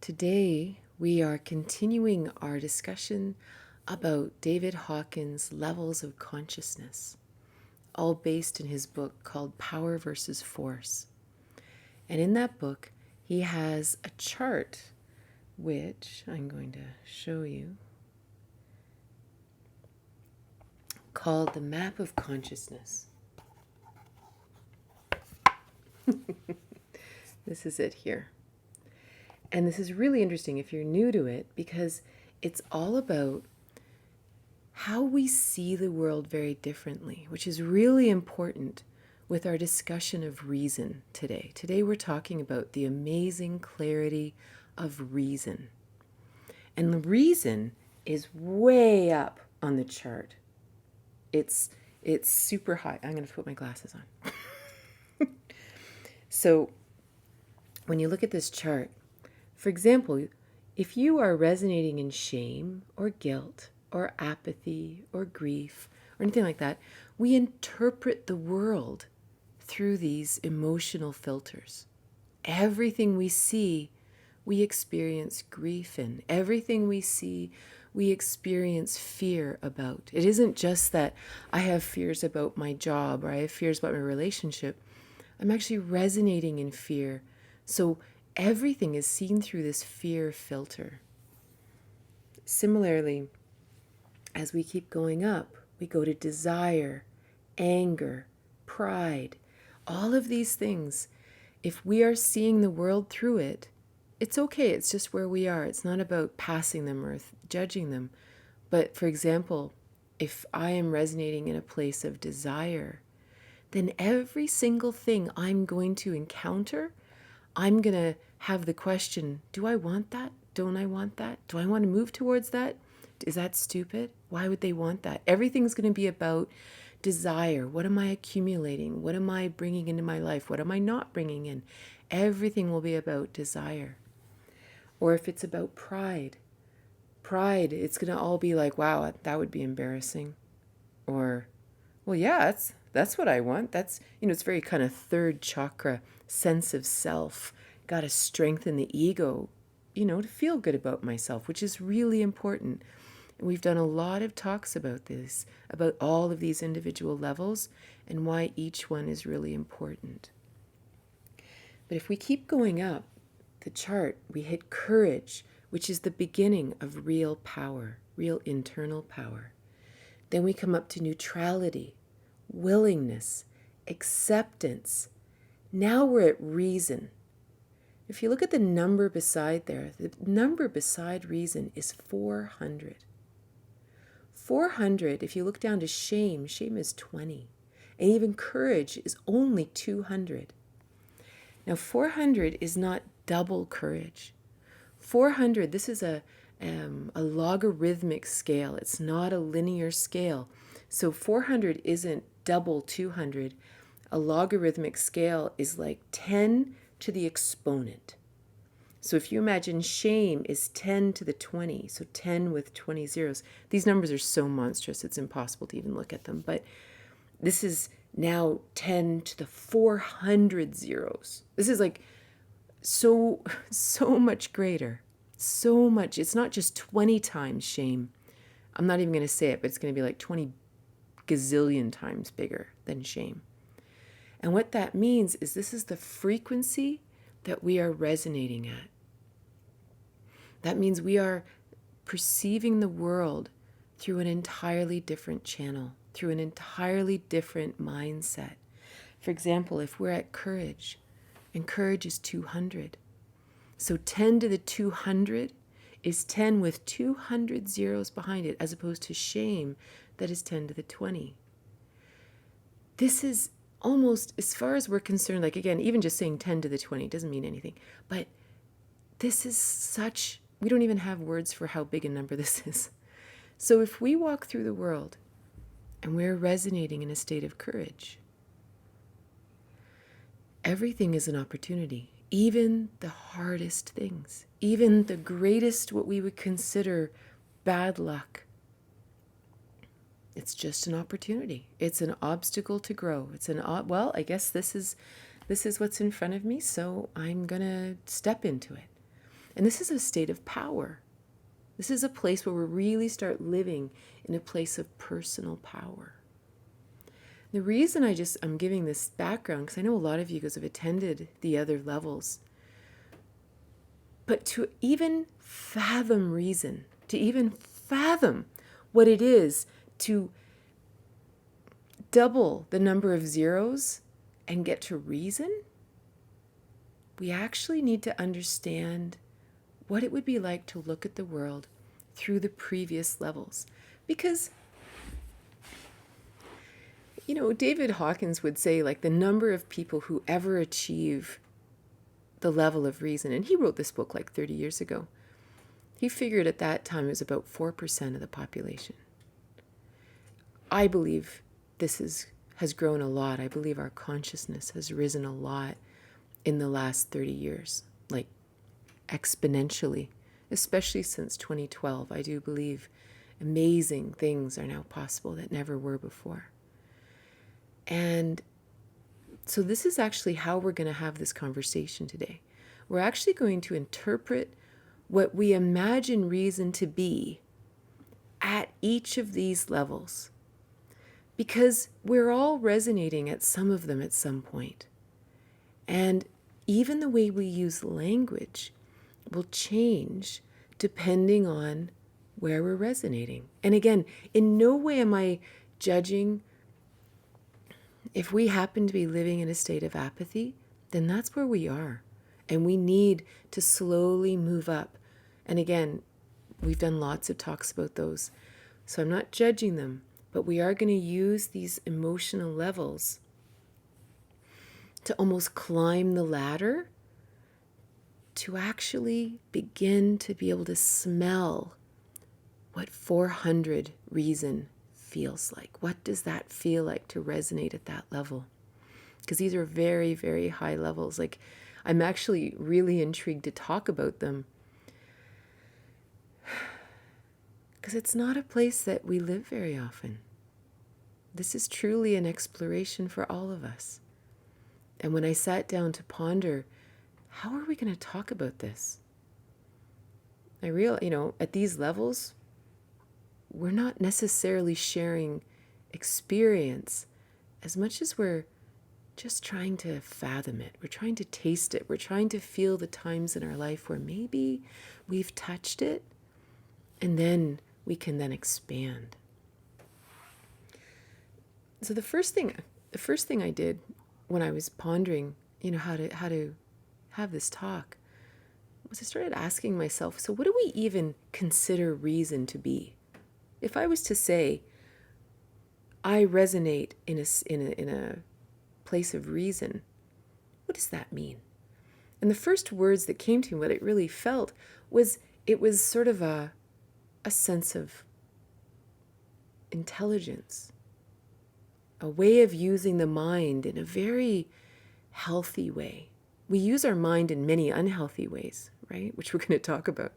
Today, we are continuing our discussion about David Hawkins' levels of consciousness, all based in his book called Power versus Force. And in that book, he has a chart, which I'm going to show you, called the Map of Consciousness. This is it here. And this is really interesting if you're new to it, because it's all about how we see the world very differently, which is really important with our discussion of reason today. Today we're talking about the amazing clarity of reason. And the reason is way up on the chart. It's super high. I'm going to put my glasses on. So when you look at this chart, for example, if you are resonating in shame or guilt or apathy or grief or anything like that, we interpret the world through these emotional filters. Everything we see, we experience grief in. Everything we see, we experience fear about. It isn't just that I have fears about my job or I have fears about my relationship. I'm actually resonating in fear. So everything is seen through this fear filter. Similarly, as we keep going up, we go to desire, anger, pride, all of these things. If we are seeing the world through it, it's okay. It's just where we are. It's not about passing them or judging them. But for example, if I am resonating in a place of desire, then every single thing I'm going to encounter, I'm going to have the question, do I want that? Don't I want that? Do I want to move towards that? Is that stupid? Why would they want that? Everything's going to be about desire. What am I accumulating? What am I bringing into my life? What am I not bringing in? Everything will be about desire. Or if it's about pride, it's going to all be like, wow, that would be embarrassing. Or, well, yeah, that's what I want. That's, it's very kind of third chakra, sense of self. Got to strengthen the ego, to feel good about myself, which is really important. And we've done a lot of talks about this, about all of these individual levels and why each one is really important. But if we keep going up the chart, we hit courage, which is the beginning of real power, real internal power. Then we come up to neutrality, willingness, acceptance. Now we're at reason. If you look at the number beside there, the number beside reason is 400. 400, if you look down to shame is 20. And even courage is only 200. Now 400 is not double courage. 400, this is a logarithmic scale. It's not a linear scale. So 400 isn't double 200. A logarithmic scale is like 10 to the exponent. So if you imagine shame is 10 to the 20, so 10 with 20 zeros. These numbers are so monstrous, it's impossible to even look at them. But this is now 10 to the 400 zeros. This is like so much greater. So much. It's not just 20 times shame. I'm not even going to say it, but it's going to be like 20 gazillion times bigger than shame. And what that means is this is the frequency that we are resonating at. That means we are perceiving the world through an entirely different channel, through an entirely different mindset. For example, if we're at courage, and courage is 200. So 10 to the 200 is 10 with 200 zeros behind it, as opposed to shame that is 10 to the 20. This is almost, as far as we're concerned, like again, even just saying 10 to the 20 doesn't mean anything. But this is such, we don't even have words for how big a number this is. So if we walk through the world and we're resonating in a state of courage, everything is an opportunity. Even the hardest things, even the greatest, what we would consider bad luck. It's just an opportunity. It's an obstacle to grow. It's well, I guess this is what's in front of me, so I'm going to step into it. And this is a state of power. This is a place where we really start living in a place of personal power. The reason I'm giving this background, because I know a lot of you guys have attended the other levels, but to even fathom reason, to even fathom what it is to double the number of zeros and get to reason, we actually need to understand what it would be like to look at the world through the previous levels. Because, you know, David Hawkins would say, like, the number of people who ever achieve the level of reason, and he wrote this book like 30 years ago, he figured at that time it was about 4% of the population. I believe this has grown a lot. I believe our consciousness has risen a lot in the last 30 years, like exponentially, especially since 2012. I do believe amazing things are now possible that never were before. And so this is actually how we're going to have this conversation today. We're actually going to interpret what we imagine reason to be at each of these levels, because we're all resonating at some of them at some point. And even the way we use language will change depending on where we're resonating. And again, in no way am I judging. If we happen to be living in a state of apathy, then that's where we are. And we need to slowly move up. And again, we've done lots of talks about those. So I'm not judging them, but we are going to use these emotional levels to almost climb the ladder to actually begin to be able to smell what 400 reason feels like. What does that feel like to resonate at that level? Because these are very, very high levels. Like, I'm actually really intrigued to talk about them, because it's not a place that we live very often. This is truly an exploration for all of us. And when I sat down to ponder, how are we going to talk about this? At these levels, we're not necessarily sharing experience as much as we're just trying to fathom it. We're trying to taste it. We're trying to feel the times in our life where maybe we've touched it, and then we can then expand. So the first thing I did when I was pondering, how to have this talk, was I started asking myself, so what do we even consider reason to be? If I was to say, I resonate in a place of reason, what does that mean? And the first words that came to me, what it really felt, was it was sort of a sense of intelligence, a way of using the mind in a very healthy way. We use our mind in many unhealthy ways, right? Which we're going to talk about.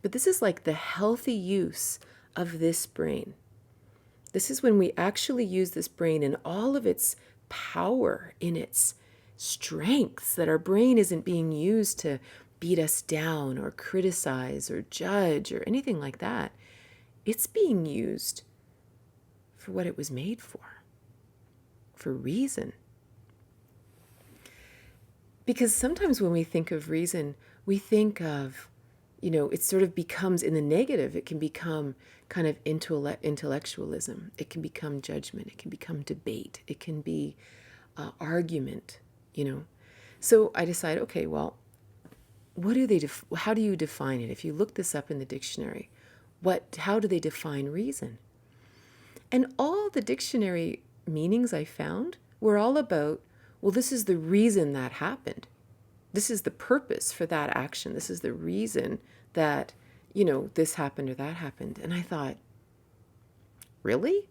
But this is like the healthy use of this brain. This is when we actually use this brain in all of its power, in its strengths, that our brain isn't being used to beat us down or criticize or judge or anything like that. It's being used for what it was made for reason. Because sometimes when we think of reason, we think of, it sort of becomes, in the negative, it can become kind of intellectualism. It can become judgment. It can become debate. It can be argument, So I decided, okay, well, how do you define it? If you look this up in the dictionary, how do they define reason? And all the dictionary meanings I found were all about, well, this is the reason that happened. This is the purpose for that action. This is the reason that, this happened or that happened. And I thought, really?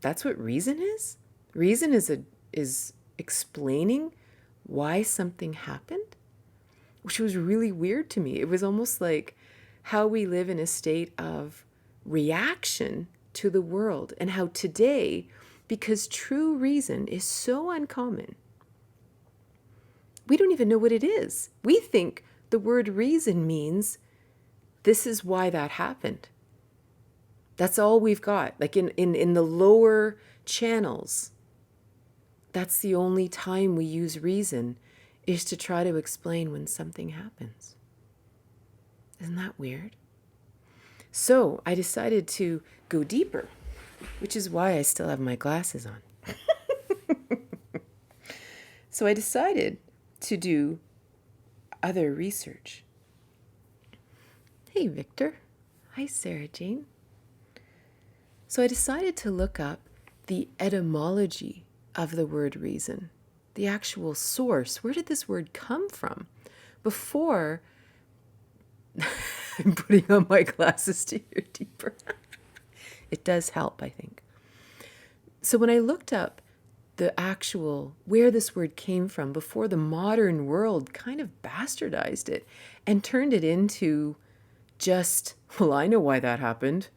That's what reason is? Reason is explaining why something happened? Which was really weird to me. It was almost like how we live in a state of reaction to the world, and how today, because true reason is so uncommon, we don't even know what it is. We think the word reason means this is why that happened. That's all we've got. Like in the lower channels, that's the only time we use reason, is to try to explain when something happens. Isn't that weird? So I decided to go deeper, which is why I still have my glasses on. So I decided to do other research. Hey, Victor. Hi, Sarah Jane. So I decided to look up the etymology of the word reason, the actual source. Where did this word come from? Before I'm putting on my glasses to hear deeper. It does help, I think. So when I looked up the actual, where this word came from before the modern world kind of bastardized it and turned it into just, well, I know why that happened.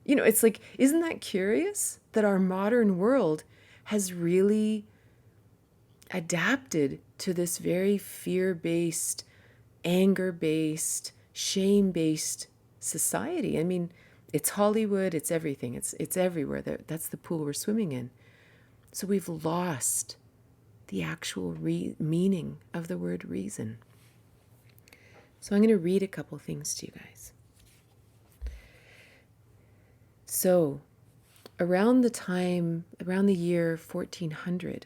You know, it's like, isn't that curious that our modern world has really adapted to this very fear-based, anger-based, shame-based society? I mean, it's Hollywood, it's everything, it's everywhere. That's the pool we're swimming in. So we've lost the actual meaning of the word reason. So I'm going to read a couple things to you guys. So around the year 1400,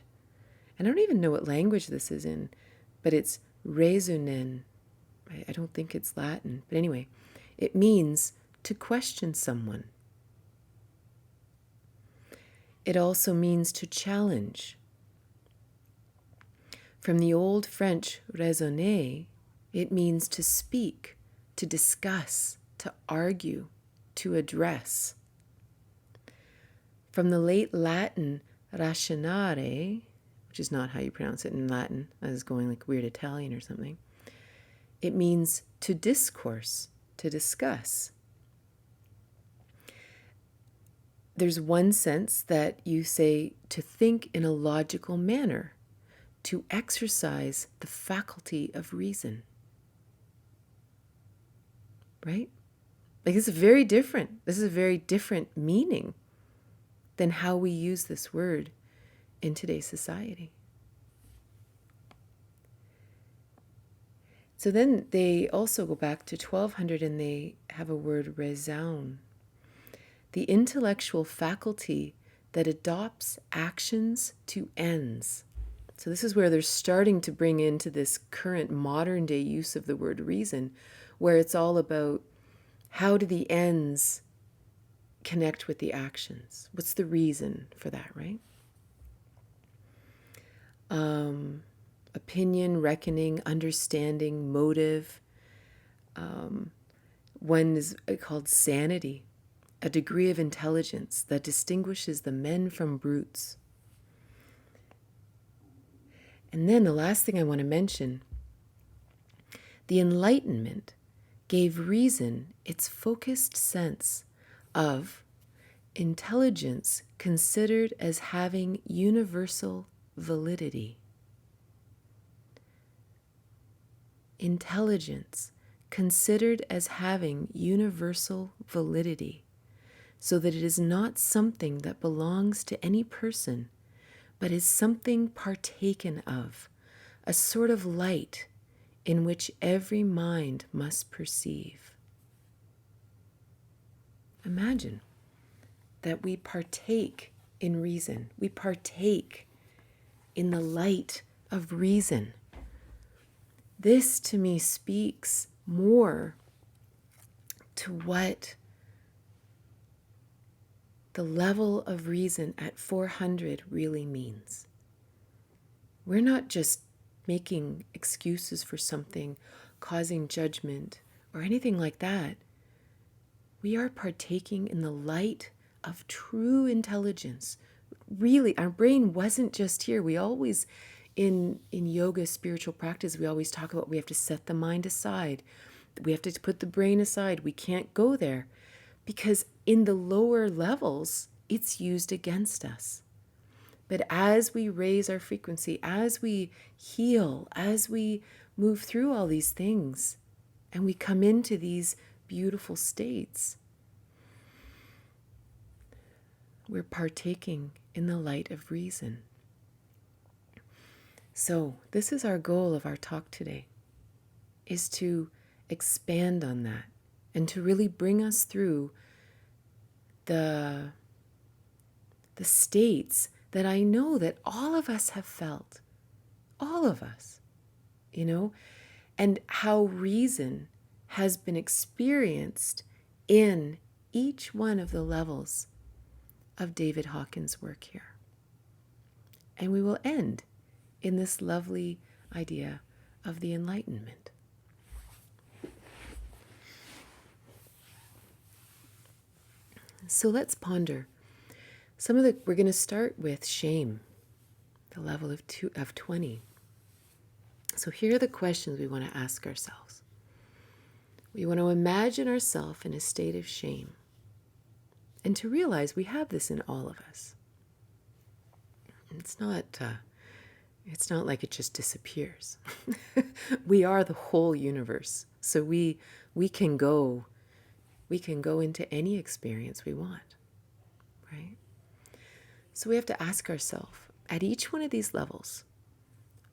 and I don't even know what language this is in, but it's reasonen. I don't think it's Latin, but anyway, it means to question someone. It also means to challenge. From the old French raisonner, it means to speak, to discuss, to argue, to address. From the late Latin rationare, which is not how you pronounce it in Latin, I was going like weird Italian or something, it means to discourse, to discuss. There's one sense that you say to think in a logical manner, to exercise the faculty of reason. Right? Like this is very different. This is a very different meaning than how we use this word in today's society. So then they also go back to 1200 and they have a word raison. The intellectual faculty that adopts actions to ends. So this is where they're starting to bring into this current modern day use of the word reason, where it's all about how do the ends connect with the actions? What's the reason for that, right? Opinion, reckoning, understanding, motive. One is called sanity, a degree of intelligence that distinguishes the men from brutes. And then the last thing I want to mention, the Enlightenment gave reason its focused sense of intelligence considered as having universal validity. Intelligence considered as having universal validity, so that it is not something that belongs to any person, but is something partaken of, a sort of light in which every mind must perceive. Imagine that we partake in reason. We partake in the light of reason. This to me speaks more to what the level of reason at 400 really means. We're not just making excuses for something, causing judgment, or anything like that. We are partaking in the light of true intelligence. Really, our brain wasn't just here. We always, in yoga, spiritual practice, we always talk about we have to set the mind aside. We have to put the brain aside. We can't go there. Because in the lower levels, it's used against us. But as we raise our frequency, as we heal, as we move through all these things and we come into these beautiful states. We're partaking in the light of reason. So this is our goal of our talk today, is to expand on that and to really bring us through the states that I know that all of us have felt, all of us, and how reason has been experienced in each one of the levels of David Hawkins' work here. And we will end in this lovely idea of the Enlightenment. So let's ponder we're going to start with shame, the level of 20. So here are the questions we want to ask ourselves. We want to imagine ourselves in a state of shame and to realize we have this in all of us. It's not like it just disappears. We are the whole universe. So we can go into any experience we want, right? So we have to ask ourselves, at each one of these levels,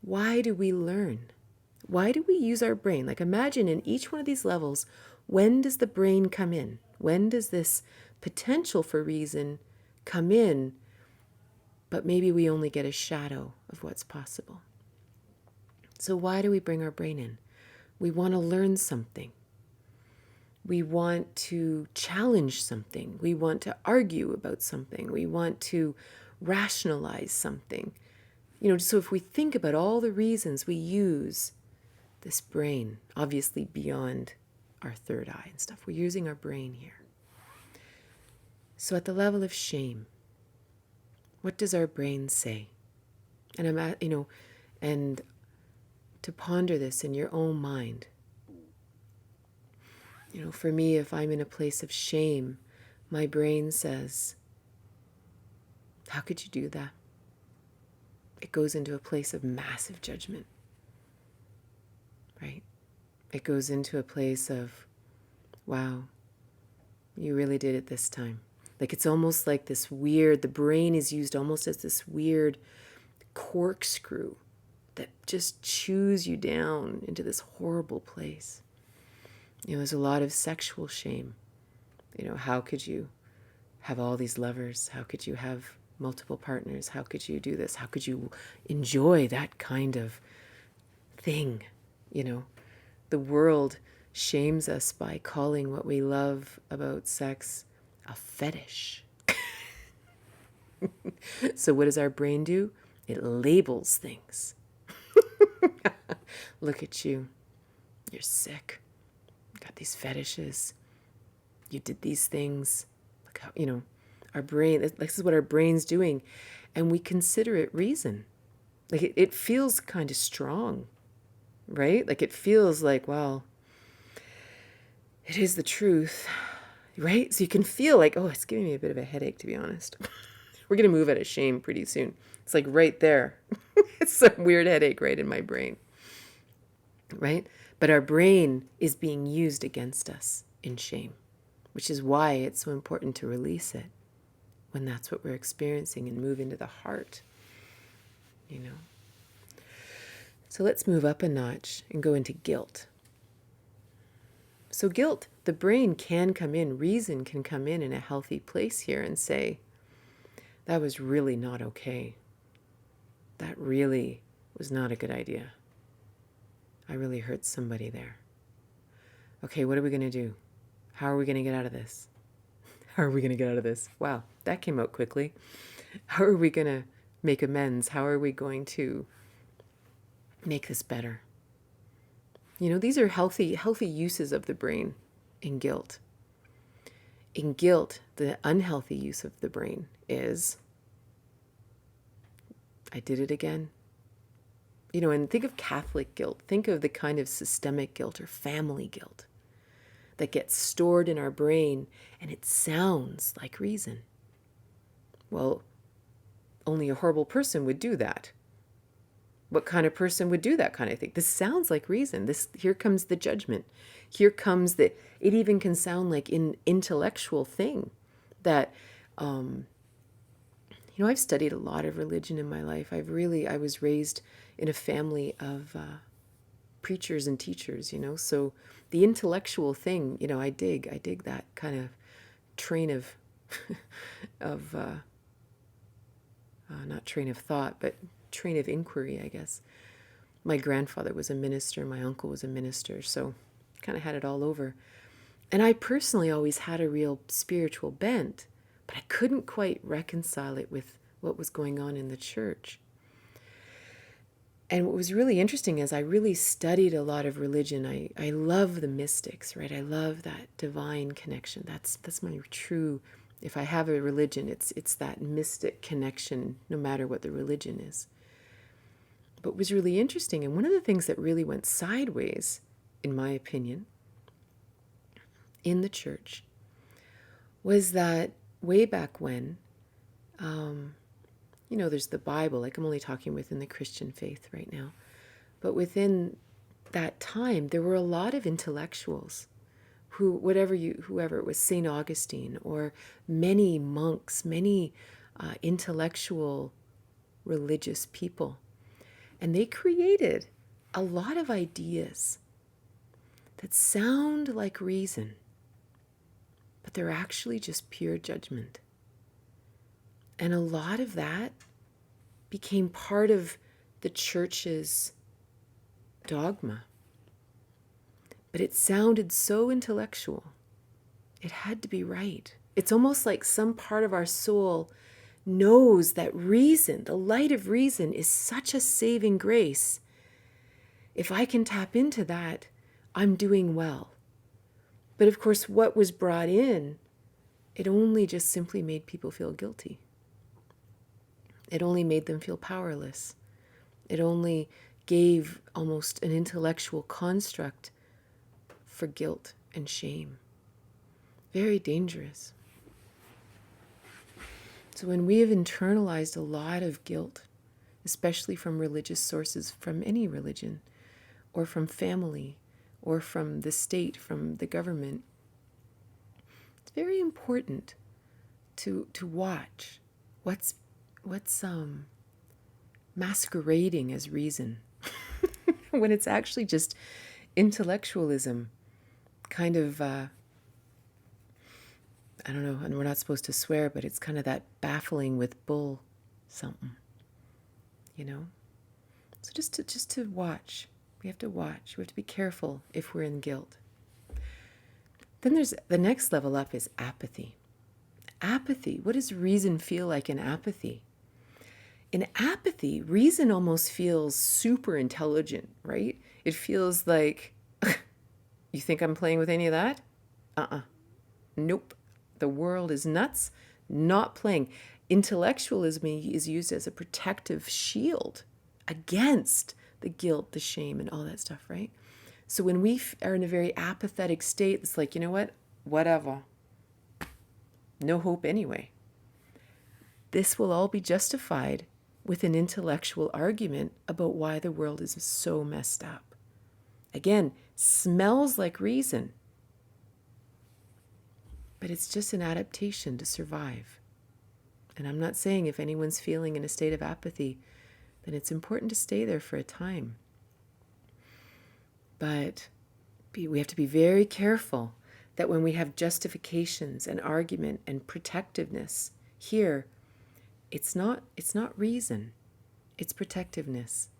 why do we learn? Why do we use our brain? Like, imagine in each one of these levels, when does the brain come in? When does this potential for reason come in, but maybe we only get a shadow of what's possible? So why do we bring our brain in? We want to learn something. We want to challenge something. We want to argue about something. We want to rationalize something. So if we think about all the reasons we use this brain, obviously beyond our third eye and stuff, we're using our brain here. So at the level of shame, what does our brain say? And and to ponder this in your own mind. For me, if I'm in a place of shame, my brain says, how could you do that? It goes into a place of massive judgment, right? It goes into a place of, wow, you really did it this time. Like, it's almost like this weird, the brain is used almost as this weird corkscrew that just chews you down into this horrible place. There's a lot of sexual shame. How could you have all these lovers? How could you have multiple partners? How could you do this? How could you enjoy that kind of thing? The world shames us by calling what we love about sex a fetish. So what does our brain do? It labels things. Look at you. You're sick. Got these fetishes. You did these things. Look how, our brain, this is what our brain's doing. And we consider it reason. Like, it feels kind of strong, right? Like, it feels like, well, it is the truth, right? So you can feel like, oh, it's giving me a bit of a headache, to be honest. We're going to move out of shame pretty soon. It's like right there. It's some weird headache right in my brain, right? But our brain is being used against us in shame, which is why it's so important to release it when that's what we're experiencing and move into the heart, So let's move up a notch and go into guilt. So guilt, the brain can come in, reason can come in a healthy place here and say, that was really not okay. That really was not a good idea. I really hurt somebody there. Okay, what are we going to do? How are we going to get out of this? How are we going to get out of this? Wow, that came out quickly. How are we going to make amends? How are we going to make this better? These are healthy uses of the brain in guilt. In guilt, the unhealthy use of the brain is, I did it again. And think of Catholic guilt. Think of the kind of systemic guilt or family guilt that gets stored in our brain, and it sounds like reason. Well, only a horrible person would do that, What kind of person would do that kind of thing? This sounds like reason. Here comes the judgment. Here comes it even can sound like an intellectual thing that, I've studied a lot of religion in my life. I was raised in a family of preachers and teachers, so the intellectual thing, I dig that kind of train of, of, not train of thought, but train of inquiry, I guess. My grandfather was a minister, my uncle was a minister, so kind of had it all over. And I personally always had a real spiritual bent, but I couldn't quite reconcile it with what was going on in the church. And what was really interesting is I really studied a lot of religion. I love the mystics, right? I love that divine connection. That's my true, if I have a religion, it's that mystic connection, no matter what the religion is. But it was really interesting, and one of the things that really went sideways, in my opinion, in the church, was that way back when, there's the Bible, like I'm only talking within the Christian faith right now, but within that time, there were a lot of intellectuals whoever it was, St. Augustine, or many monks, many intellectual religious people. And they created a lot of ideas that sound like reason, but they're actually just pure judgment. And a lot of that became part of the church's dogma. But it sounded so intellectual. It had to be right. It's almost like some part of our soul knows that reason, the light of reason, is such a saving grace. If I can tap into that, I'm doing well. But of course, what was brought in, it only just simply made people feel guilty. It only made them feel powerless. It only gave almost an intellectual construct for guilt and shame. Very dangerous. So when we have internalized a lot of guilt, especially from religious sources, from any religion, or from family, or from the state, from the government, it's very important to watch what's masquerading as reason when it's actually just intellectualism, kind of, I don't know, and we're not supposed to swear, but it's kind of that baffling with bull something, So just to watch. We have to watch. We have to be careful if we're in guilt. Then there's the next level up is apathy. Apathy. What does reason feel like in apathy? In apathy, reason almost feels super intelligent, right? It feels like, you think I'm playing with any of that? Nope. The world is nuts. Not playing. Intellectualism is used as a protective shield against the guilt, the shame, and all that stuff, right? So when we are in a very apathetic state, it's like, you know what? Whatever. No hope anyway. This will all be justified with an intellectual argument about why the world is so messed up. Again, smells like reason, but it's just an adaptation to survive. And I'm not saying if anyone's feeling in a state of apathy, then it's important to stay there for a time. But we have to be very careful that when we have justifications and argument and protectiveness here, it's not reason, it's protectiveness.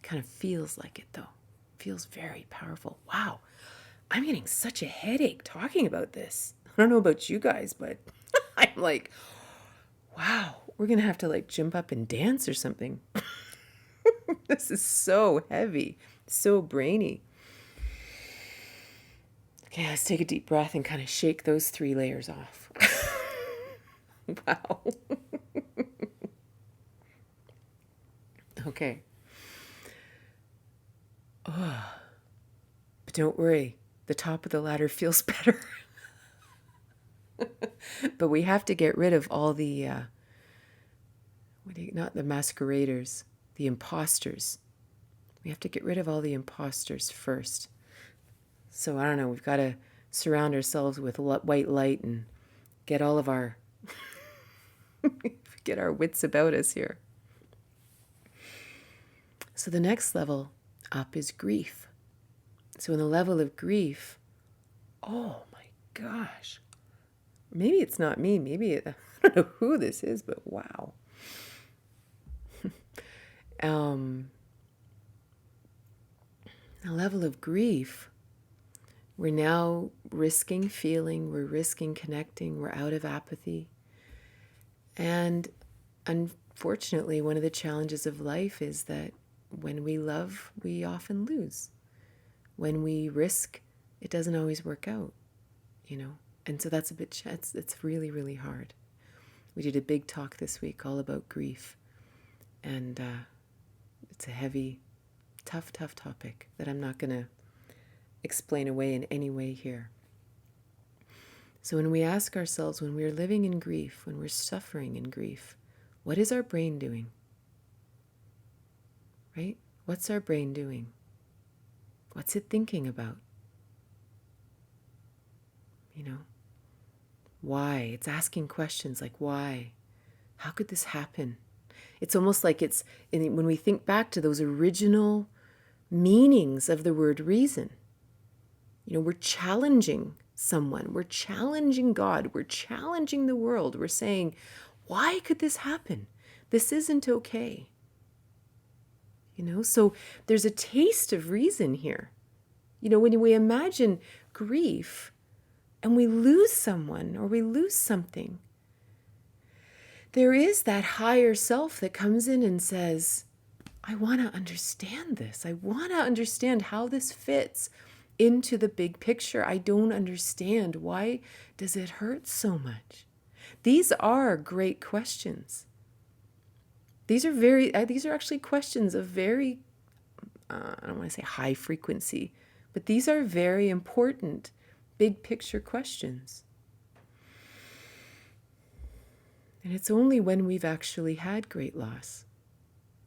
Kind of feels like it though. Feels very powerful. Wow, I'm getting such a headache talking about this. I don't know about you guys, but I'm like, wow, we're going to have to like jump up and dance or something. This is so heavy, so brainy. Okay, let's take a deep breath and kind of shake those 3 layers off. Wow. Okay. Oh. But don't worry, the top of the ladder feels better. But we have to get rid of all the, not the masqueraders, the imposters. We have to get rid of all the imposters first. So I don't know, we've got to surround ourselves with white light and get all of our get our wits about us here. So the next level up is grief. So in the level of grief, oh my gosh, maybe it's not me, maybe I don't know who this is, but wow. The level of grief, we're now risking feeling, we're risking connecting, we're out of apathy. And unfortunately, one of the challenges of life is that when we love, we often lose. When we risk, it doesn't always work out, And so that's it's really, really hard. We did a big talk this week all about grief. And it's a heavy, tough topic that I'm not going to explain away in any way here. So when we ask ourselves, when we're living in grief, when we're suffering in grief, what is our brain doing? Right? What's our brain doing? What's it thinking about? Why? It's asking questions like, why? How could this happen? It's almost like when we think back to those original meanings of the word reason, we're challenging someone, we're challenging God, we're challenging the world, we're saying, why could this happen? This isn't okay. So there's a taste of reason here. When we imagine grief and we lose someone or we lose something, there is that higher self that comes in and says, I want to understand this. I want to understand how this fits into the big picture. I don't understand. Why does it hurt so much? These are great questions. These are actually questions of very, I don't want to say high frequency, but these are very important big picture questions. And it's only when we've actually had great loss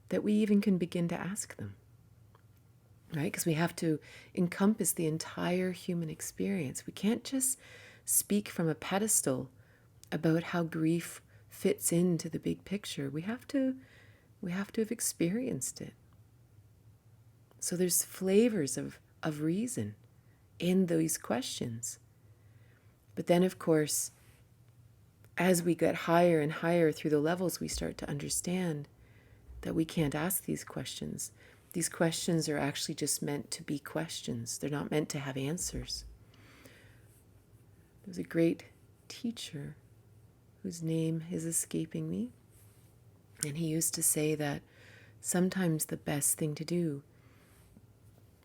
that we even can begin to ask them, right? Because we have to encompass the entire human experience. We can't just speak from a pedestal about how grief fits into the big picture. We have to have experienced it. So there's flavors of reason in these questions. But then, of course, as we get higher and higher through the levels, we start to understand that we can't ask these questions. These questions are actually just meant to be questions. They're not meant to have answers. There was a great teacher whose name is escaping me. And he used to say that sometimes the best thing to do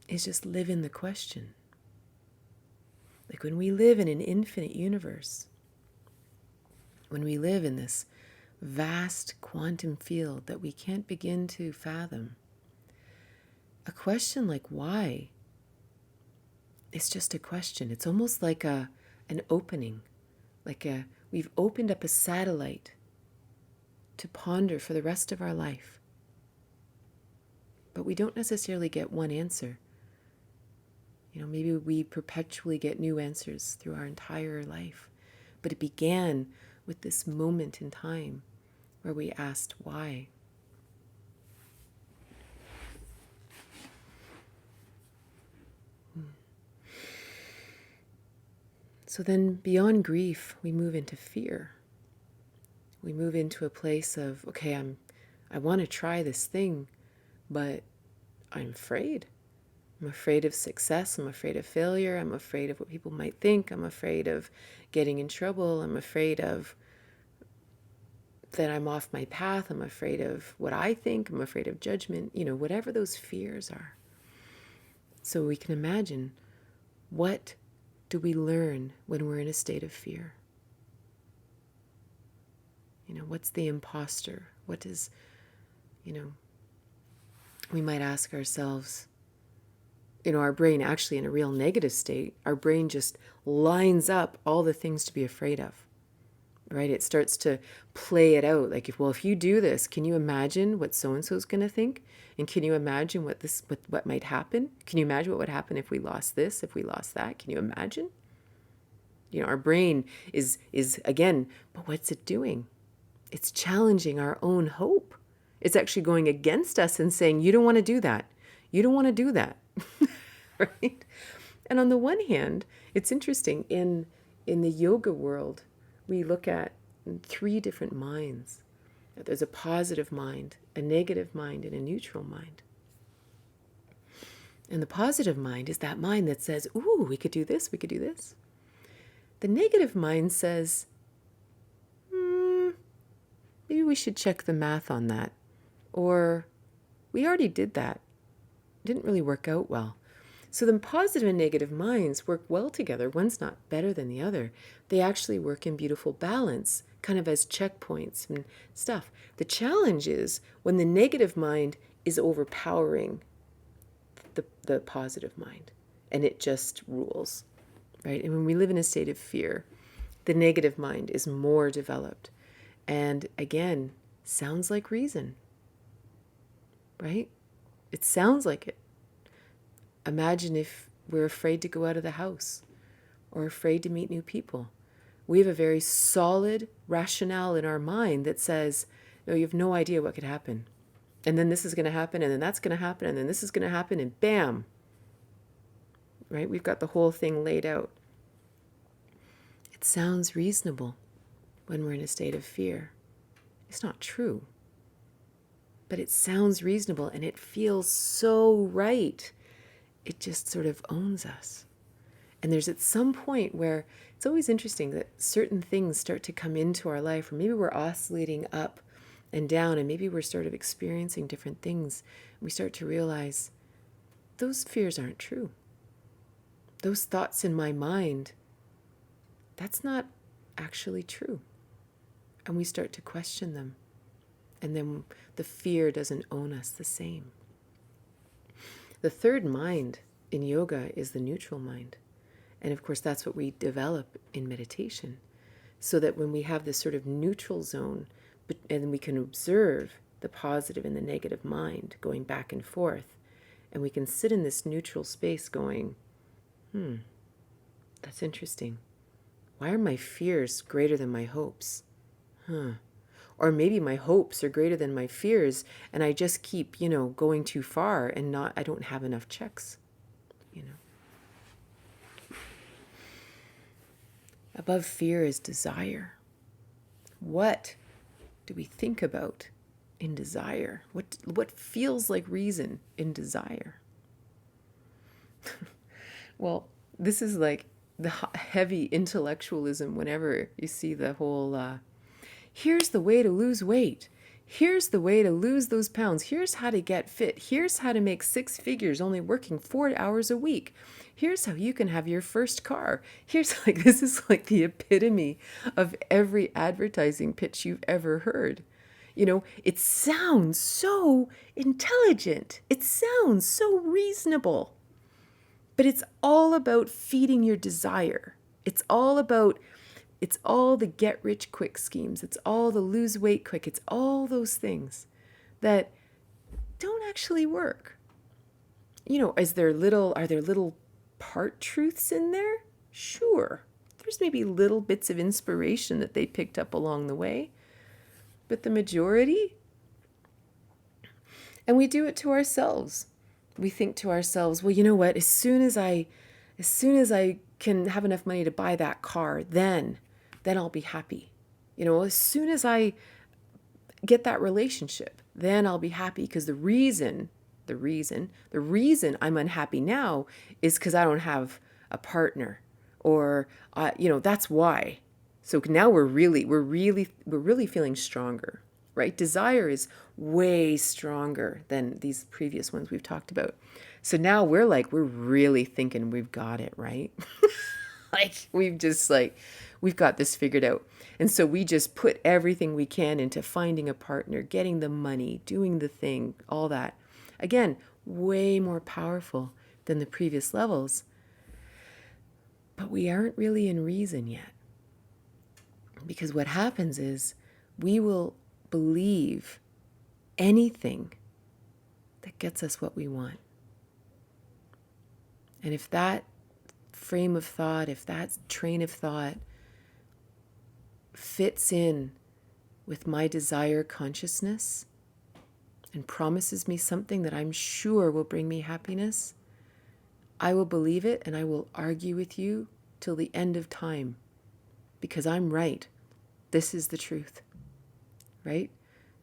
is just live in the question. Like when we live in an infinite universe, when we live in this vast quantum field that we can't begin to fathom, a question like why is just a question. It's almost like an opening, we've opened up a satellite to ponder for the rest of our life. But we don't necessarily get one answer. Maybe we perpetually get new answers through our entire life. But it began with this moment in time where we asked why. So then beyond grief, we move into fear. We move into a place of, okay, I want to try this thing, but I'm afraid. I'm afraid of success. I'm afraid of failure. I'm afraid of what people might think. I'm afraid of getting in trouble. I'm afraid of that I'm off my path. I'm afraid of what I think. I'm afraid of judgment, whatever those fears are. So we can imagine, what do we learn when we're in a state of fear? What's the imposter? What is, we might ask ourselves, our brain actually in a real negative state, our brain just lines up all the things to be afraid of. right? It starts to play it out. Like, if you do this, can you imagine what so-and-so is going to think? And can you imagine what might happen? Can you imagine what would happen if we lost this, if we lost that? Can you imagine? Our brain is again, but what's it doing? It's challenging our own hope. It's actually going against us and saying, you don't want to do that. You don't want to do that. Right? And on the one hand, it's interesting. In the yoga world, we look at 3 different minds. There's a positive mind, a negative mind, and a neutral mind. And the positive mind is that mind that says, ooh, we could do this, we could do this. The negative mind says, maybe we should check the math on that. Or, we already did that. It didn't really work out well. So the positive and negative minds work well together. One's not better than the other. They actually work in beautiful balance, kind of as checkpoints and stuff. The challenge is when the negative mind is overpowering the positive mind, and it just rules, right? And when we live in a state of fear, the negative mind is more developed. And again, sounds like reason, right? It sounds like it. Imagine if we're afraid to go out of the house or afraid to meet new people. We have a very solid rationale in our mind that says, no, you have no idea what could happen. And then this is going to happen, and then that's going to happen, and then this is going to happen, and bam. Right? We've got the whole thing laid out. It sounds reasonable when we're in a state of fear. It's not true. But it sounds reasonable, and it feels so right. It just sort of owns us. And there's at some point where it's always interesting that certain things start to come into our life, or maybe we're oscillating up and down, and maybe we're sort of experiencing different things. We start to realize those fears aren't true. Those thoughts in my mind, that's not actually true. And we start to question them. And then the fear doesn't own us the same. The third mind in yoga is the neutral mind. And of course, that's what we develop in meditation. So that when we have this sort of neutral zone, and we can observe the positive and the negative mind going back and forth, and we can sit in this neutral space going, that's interesting. Why are my fears greater than my hopes? Or maybe my hopes are greater than my fears, and I just keep, going too far and I don't have enough checks, Above fear is desire. What do we think about in desire? What feels like reason in desire? Well, this is like the heavy intellectualism whenever you see the whole, here's the way to lose weight. Here's the way to lose those pounds. Here's how to get fit. Here's how to make 6 figures only working 4 hours a week. Here's how you can have your first car. This is like the epitome of every advertising pitch you've ever heard. It sounds so intelligent. It sounds so reasonable. But it's all about feeding your desire. It's all the get rich quick schemes. It's all the lose weight quick. It's all those things that don't actually work. Are there little part truths in there? Sure. There's maybe little bits of inspiration that they picked up along the way. But the majority? And we do it to ourselves. We think to ourselves, well, you know what? As soon as I can have enough money to buy that car, then I'll be happy. As soon as I get that relationship, then I'll be happy, because the reason I'm unhappy now is because I don't have a partner, or that's why. So now we're really feeling stronger, right? Desire is way stronger than these previous ones we've talked about. So now we're really thinking we've got it, right? We've got this figured out. And so we just put everything we can into finding a partner, getting the money, doing the thing, all that. Again, way more powerful than the previous levels. But we aren't really in reason yet. Because what happens is we will believe anything that gets us what we want. And if that frame of thought, if that train of thought fits in with my desire consciousness and promises me something that I'm sure will bring me happiness, I will believe it and I will argue with you till the end of time because I'm right. This is the truth, right?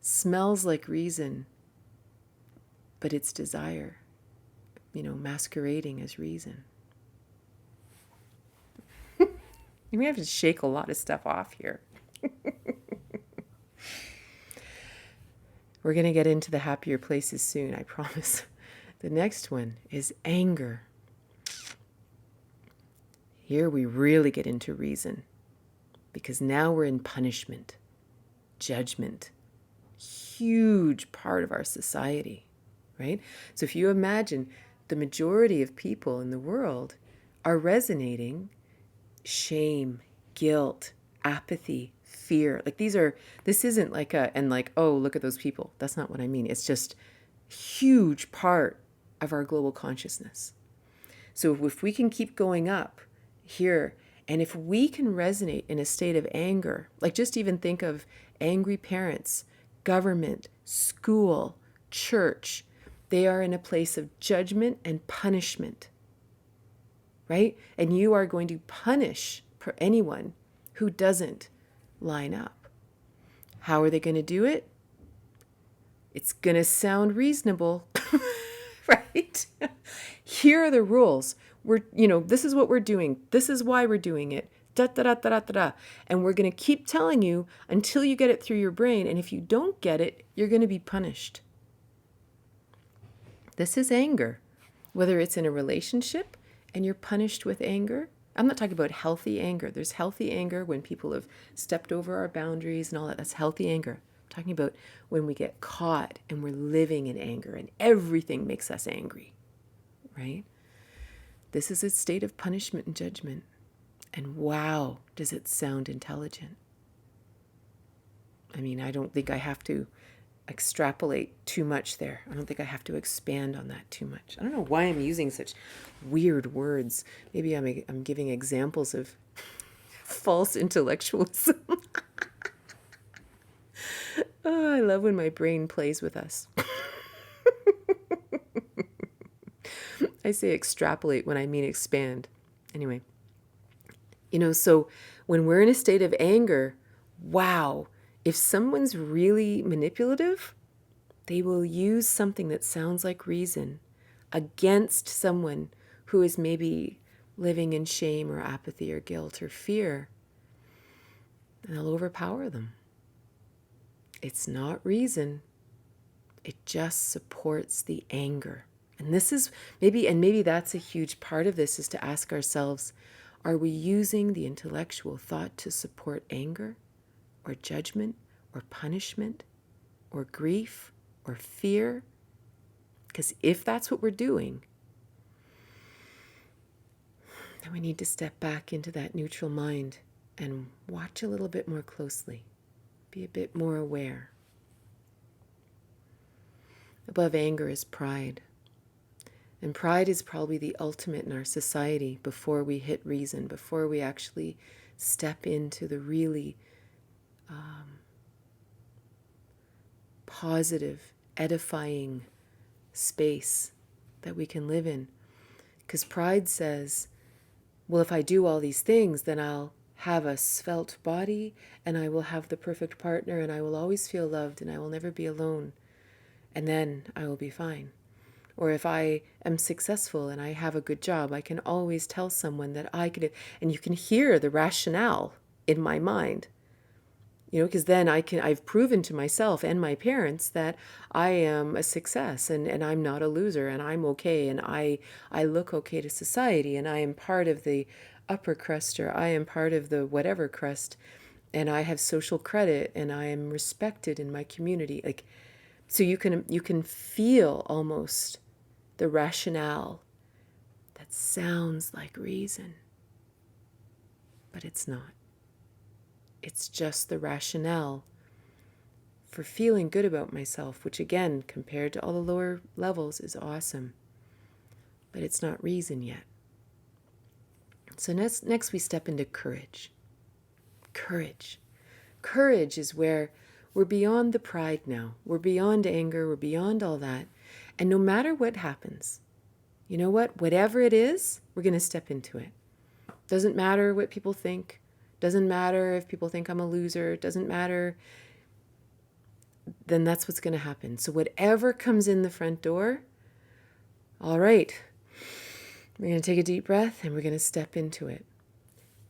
Smells like reason, but it's desire, masquerading as reason. You may have to shake a lot of stuff off here. We're going to get into the happier places soon, I promise. The next one is anger. Here we really get into reason because now we're in punishment, judgment, huge part of our society, right? So if you imagine the majority of people in the world are resonating shame, guilt, apathy, fear. This isn't like oh, look at those people. That's not what I mean. It's just a huge part of our global consciousness. So if we can keep going up here, and if we can resonate in a state of anger, like just even think of angry parents, government, school, church, they are in a place of judgment and punishment, right? And you are going to punish anyone who doesn't line up. How are they going to do it? It's going to sound reasonable, right? Here are the rules. This is what we're doing. This is why we're doing it. Da, da, da, da, da, da, da. And we're going to keep telling you until you get it through your brain. And if you don't get it, you're going to be punished. This is anger. Whether it's in a relationship and you're punished with anger. I'm not talking about healthy anger. There's healthy anger when people have stepped over our boundaries and all that. That's healthy anger. I'm talking about when we get caught and we're living in anger and everything makes us angry, right? This is a state of punishment and judgment. And wow, does it sound intelligent? I mean, I don't think I have to extrapolate too much there. I don't think I have to expand on that too much. I don't know why I'm using such weird words. Maybe I'm giving examples of false intellectualism. Oh, I love when my brain plays with us. I say extrapolate when I mean expand. Anyway, so when we're in a state of anger, wow, if someone's really manipulative, they will use something that sounds like reason against someone who is maybe living in shame or apathy or guilt or fear, and they'll overpower them. It's not reason. It just supports the anger. And this is maybe that's a huge part of this, is to ask ourselves, are we using the intellectual thought to support anger or judgment or punishment or grief or fear? Because if that's what we're doing, then we need to step back into that neutral mind and watch a little bit more closely, be a bit more aware. Above anger is pride. And pride is probably the ultimate in our society before we hit reason, before we actually step into the really positive, edifying space that we can live in. Because pride says, well, if I do all these things, then I'll have a svelte body and I will have the perfect partner and I will always feel loved and I will never be alone. And then I will be fine. Or if I am successful and I have a good job, I can always tell someone that I could, and you can hear the rationale in my mind, because then I've proven to myself and my parents that I am a success and I'm not a loser and I'm okay and I look okay to society and I am part of the upper crust or I am part of the whatever crust and I have social credit and I am respected in my community. So you can feel almost the rationale that sounds like reason, but it's not. It's just the rationale for feeling good about myself, which again, compared to all the lower levels, is awesome. But it's not reason yet. So next we step into courage. Courage. Courage is where we're beyond the pride now. We're beyond anger. We're beyond all that. And no matter what happens, you know what? Whatever it is, we're going to step into it. Doesn't matter what people think. Doesn't matter if people think I'm a loser. Doesn't matter. Then that's what's going to happen. So whatever comes in the front door, all right, we're going to take a deep breath and we're going to step into it.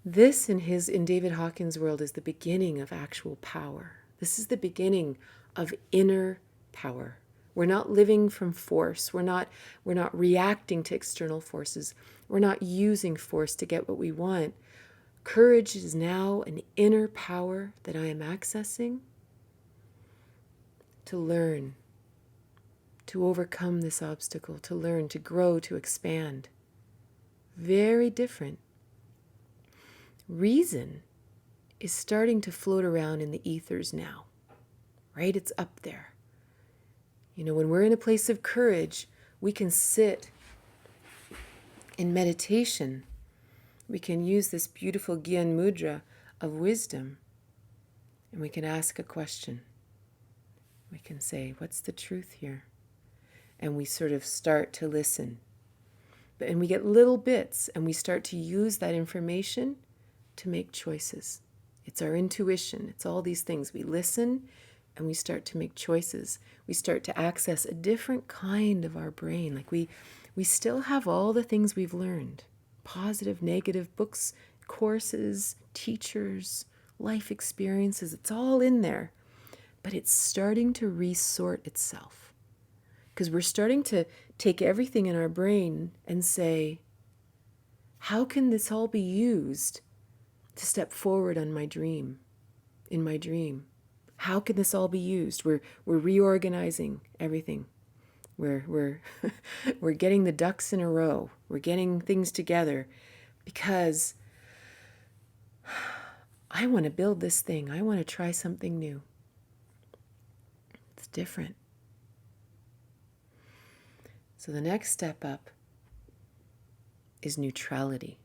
This in David Hawkins' world is the beginning of actual power. This is the beginning of inner power. We're not living from force. We're not reacting to external forces. We're not using force to get what we want. Courage is now an inner power that I am accessing to learn, to overcome this obstacle, to learn, to grow, to expand. Very different. Reason is starting to float around in the ethers now, right? It's up there. You know, when we're in a place of courage, we can sit in meditation. We can use this beautiful Gyan Mudra of wisdom, and we can ask a question. We can say, what's the truth here? And we sort of start to listen. And we get little bits, and we start to use that information to make choices. It's our intuition. It's all these things. We listen, and we start to make choices. We start to access a different kind of our brain. Like we still have all the things we've learned. Positive, negative, books, courses, teachers, life experiences. It's all in there. But it's starting to resort itself. Because we're starting to take everything in our brain and say, how can this all be used to step forward on my dream, in my dream? How can this all be used? We're reorganizing everything. We're we're getting the ducks in a row. We're getting things together because I want to build this thing. I want to try something new. It's different. So the next step up is neutrality.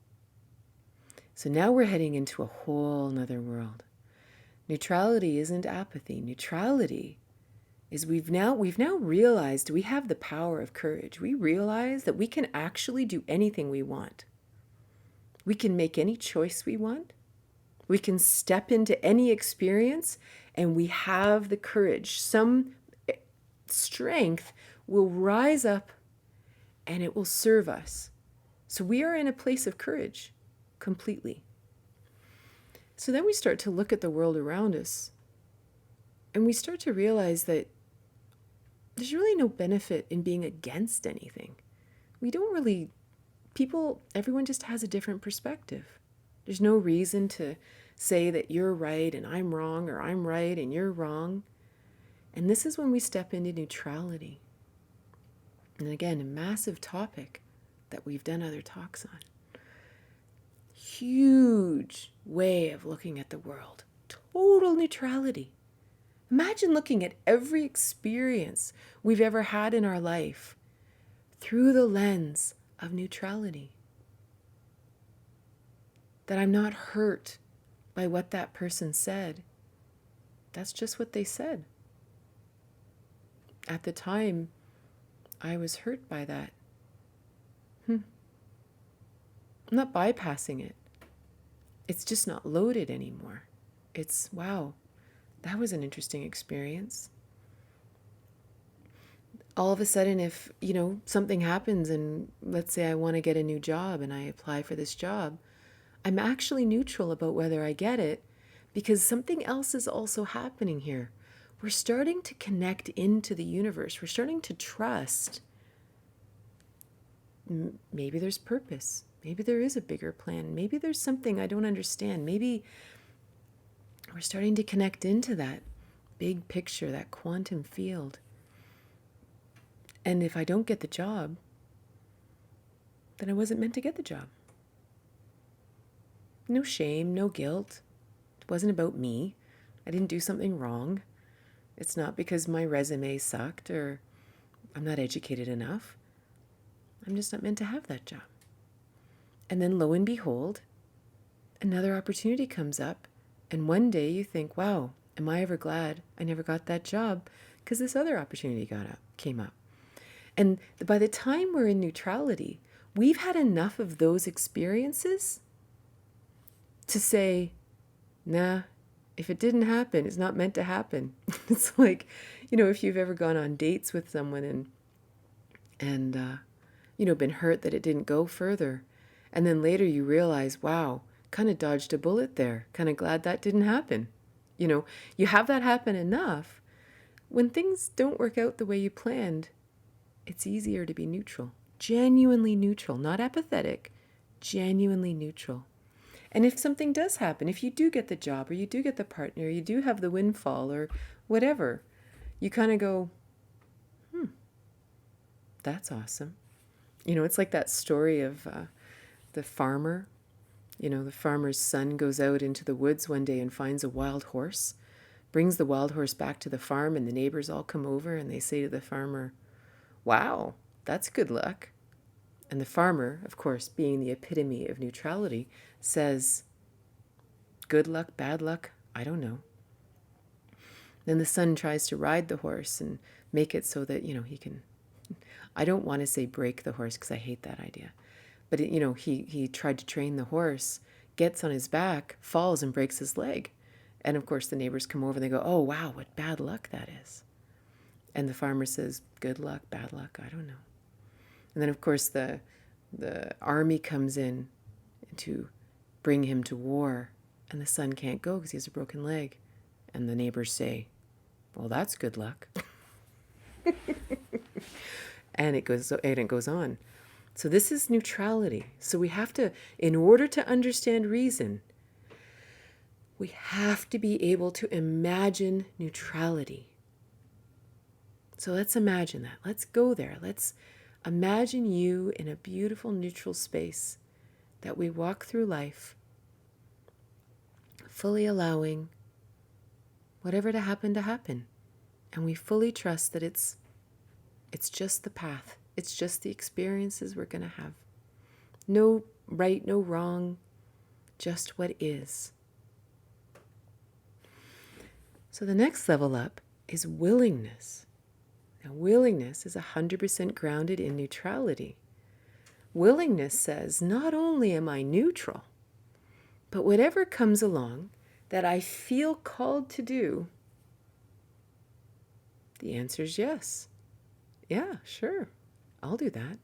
So now we're heading into a whole nother world. Neutrality isn't apathy. Neutrality is we've now realized we have the power of courage. We realize that we can actually do anything we want. We can make any choice we want. We can step into any experience, and we have the courage. Some strength will rise up and it will serve us. So we are in a place of courage completely. So then we start to look at the world around us, and we start to realize that there's really no benefit in being against anything. Everyone just has a different perspective. There's no reason to say that you're right and I'm wrong, or I'm right and you're wrong. And this is when we step into neutrality. And again, a massive topic that we've done other talks on. Huge way of looking at the world. Total neutrality. Imagine looking at every experience we've ever had in our life through the lens of neutrality. That I'm not hurt by what that person said. That's just what they said. At the time, I was hurt by that. I'm not bypassing it. It's just not loaded anymore. It's, wow, that was an interesting experience. All of a sudden, if, something happens and let's say I want to get a new job and I apply for this job, I'm actually neutral about whether I get it because something else is also happening here. We're starting to connect into the universe. We're starting to trust. Maybe there's purpose. Maybe there is a bigger plan. Maybe there's something I don't understand. Maybe we're starting to connect into that big picture, that quantum field. And if I don't get the job, then I wasn't meant to get the job. No shame, no guilt. It wasn't about me. I didn't do something wrong. It's not because my resume sucked or I'm not educated enough. I'm just not meant to have that job. And then lo and behold, another opportunity comes up. And one day you think, wow, am I ever glad I never got that job because this other opportunity came up. And by the time we're in neutrality, we've had enough of those experiences to say, nah, if it didn't happen, it's not meant to happen. It's like, if you've ever gone on dates with someone and been hurt that it didn't go further. And then later you realize, wow, kind of dodged a bullet there. Kind of glad that didn't happen. You have that happen enough. When things don't work out the way you planned, it's easier to be neutral. Genuinely neutral, not apathetic, genuinely neutral. And if something does happen, if you do get the job or you do get the partner, or you do have the windfall or whatever, you kind of go, that's awesome. It's like that story of the farmer. The farmer's son goes out into the woods one day and finds a wild horse, brings the wild horse back to the farm, and the neighbors all come over and they say to the farmer, wow, that's good luck. And the farmer, of course, being the epitome of neutrality, says, good luck, bad luck, I don't know. Then the son tries to ride the horse and make it so that, he can, I don't want to say break the horse because I hate that idea. But, he tried to train the horse, gets on his back, falls and breaks his leg. And of course the neighbors come over and they go, oh, wow, what bad luck that is. And the farmer says, good luck, bad luck, I don't know. And then, of course, the army comes in to bring him to war, and the son can't go because he has a broken leg. And the neighbors say, well, that's good luck. And it goes on. So this is neutrality. So we have to, in order to understand reason, we have to be able to imagine neutrality. So let's imagine that. Let's go there. Let's imagine you in a beautiful neutral space that we walk through life, fully allowing whatever to happen. And we fully trust that it's just the path. It's just the experiences we're going to have. No right, no wrong, just what is. So the next level up is willingness. Now, willingness is 100% grounded in neutrality. Willingness says, not only am I neutral, but whatever comes along that I feel called to do, the answer is yes. Yeah, sure, I'll do that.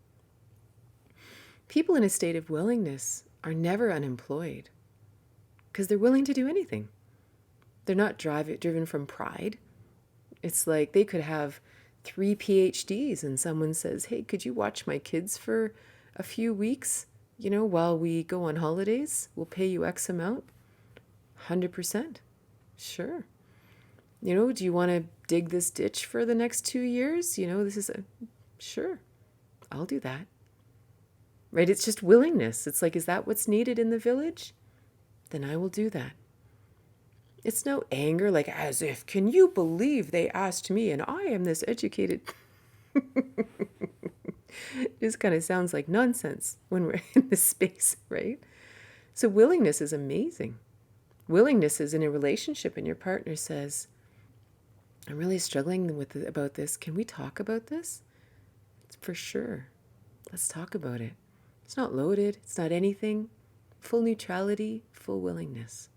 People in a state of willingness are never unemployed because they're willing to do anything. They're not driven from pride. It's like they could have 3 PhDs and someone says, hey, could you watch my kids for a few weeks, while we go on holidays? We'll pay you X amount. 100%. Sure. Do you want to dig this ditch for the next 2 years? Sure, I'll do that. Right? It's just willingness. It's like, is that what's needed in the village? Then I will do that. It's no anger, like as if, can you believe they asked me and I am this educated? It just kind of sounds like nonsense when we're in this space, right? So willingness is amazing. Willingness is in a relationship and your partner says, I'm really struggling about this. Can we talk about this? It's for sure. Let's talk about it. It's not loaded. It's not anything. Full neutrality, full willingness.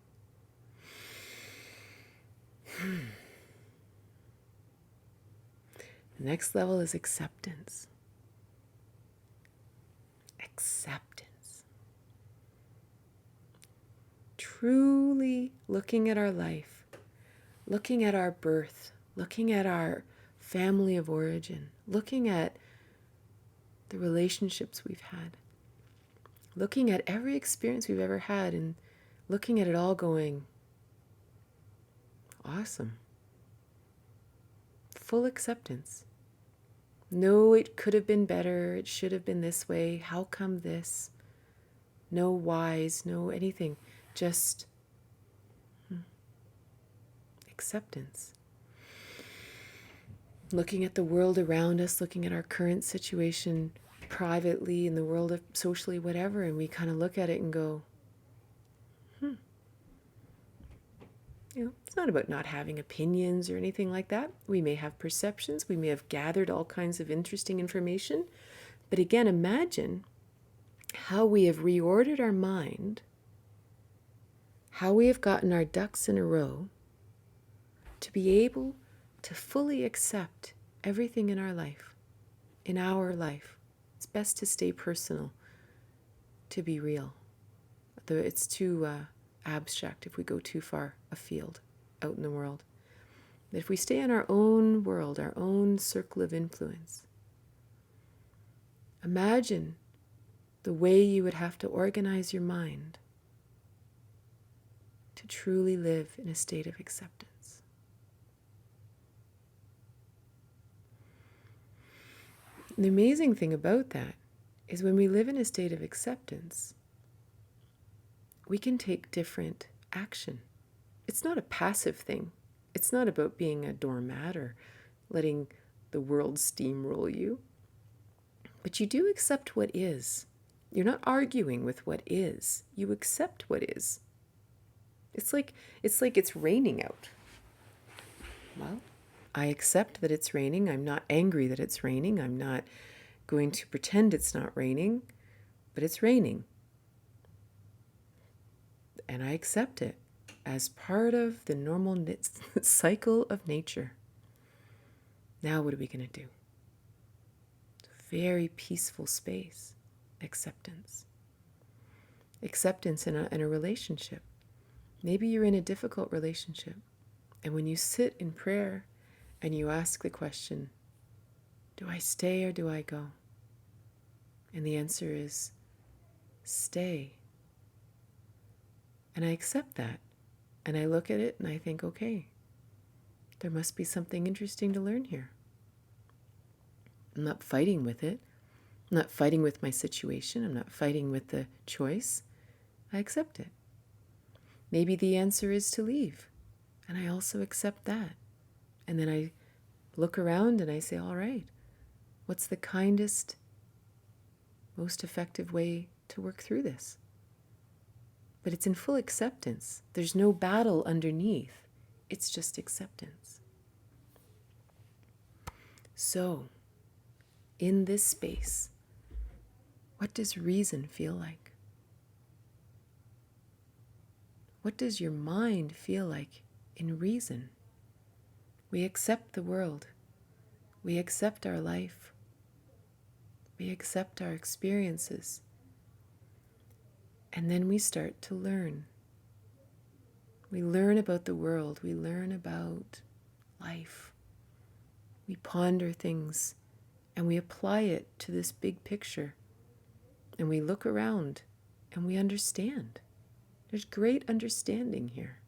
The next level is acceptance. Acceptance. Truly looking at our life, looking at our birth, looking at our family of origin, looking at the relationships we've had, looking at every experience we've ever had and looking at it all going, awesome. Full acceptance. No, it could have been better. It should have been this way. How come this? No whys, no anything. Just, Acceptance. Looking at the world around us, looking at our current situation privately, in the world of socially, whatever, and we kind of look at it and go, it's not about not having opinions or anything like that. We may have perceptions, we may have gathered all kinds of interesting information, but again, imagine how we have reordered our mind, how we have gotten our ducks in a row to be able to fully accept everything in our life, in our life. It's best to stay personal, to be real. It's too abstract if we go too far afield, out in the world. But if we stay in our own world, our own circle of influence, imagine the way you would have to organize your mind to truly live in a state of acceptance. And the amazing thing about that is when we live in a state of acceptance, we can take different action. It's not a passive thing. It's not about being a doormat or letting the world steamroll you. But you do accept what is. You're not arguing with what is. You accept what is. It's like it's raining out. Well, I accept that it's raining. I'm not angry that it's raining. I'm not going to pretend it's not raining, but it's raining. And I accept it as part of the normal cycle of nature. Now what are we going to do? It's a very peaceful space. Acceptance. Acceptance in a relationship. Maybe you're in a difficult relationship. And when you sit in prayer and you ask the question, do I stay or do I go? And the answer is, stay. And I accept that. And I look at it and I think, okay, there must be something interesting to learn here. I'm not fighting with it. I'm not fighting with my situation. I'm not fighting with the choice. I accept it. Maybe the answer is to leave. And I also accept that. And then I look around and I say, all right, what's the kindest, most effective way to work through this? But it's in full acceptance. There's no battle underneath. It's just acceptance. So, in this space, what does reason feel like? What does your mind feel like in reason? We accept the world. We accept our life. We accept our experiences. And then we start to learn. We learn about the world. We learn about life. We ponder things and we apply it to this big picture. And we look around and we understand. There's great understanding here.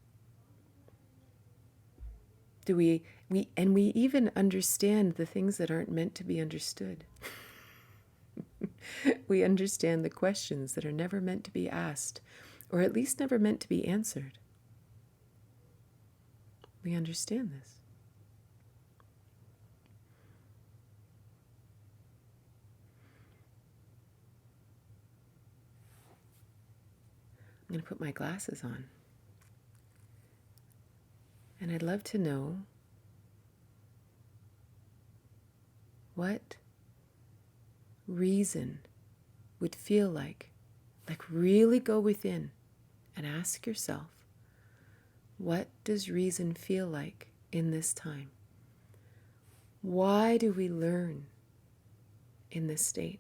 We even understand the things that aren't meant to be understood. We understand the questions that are never meant to be asked, or at least never meant to be answered. We understand this. I'm going to put my glasses on. And I'd love to know what reason would feel like really go within and ask yourself, what does reason feel like in this time? Why do we learn in this state?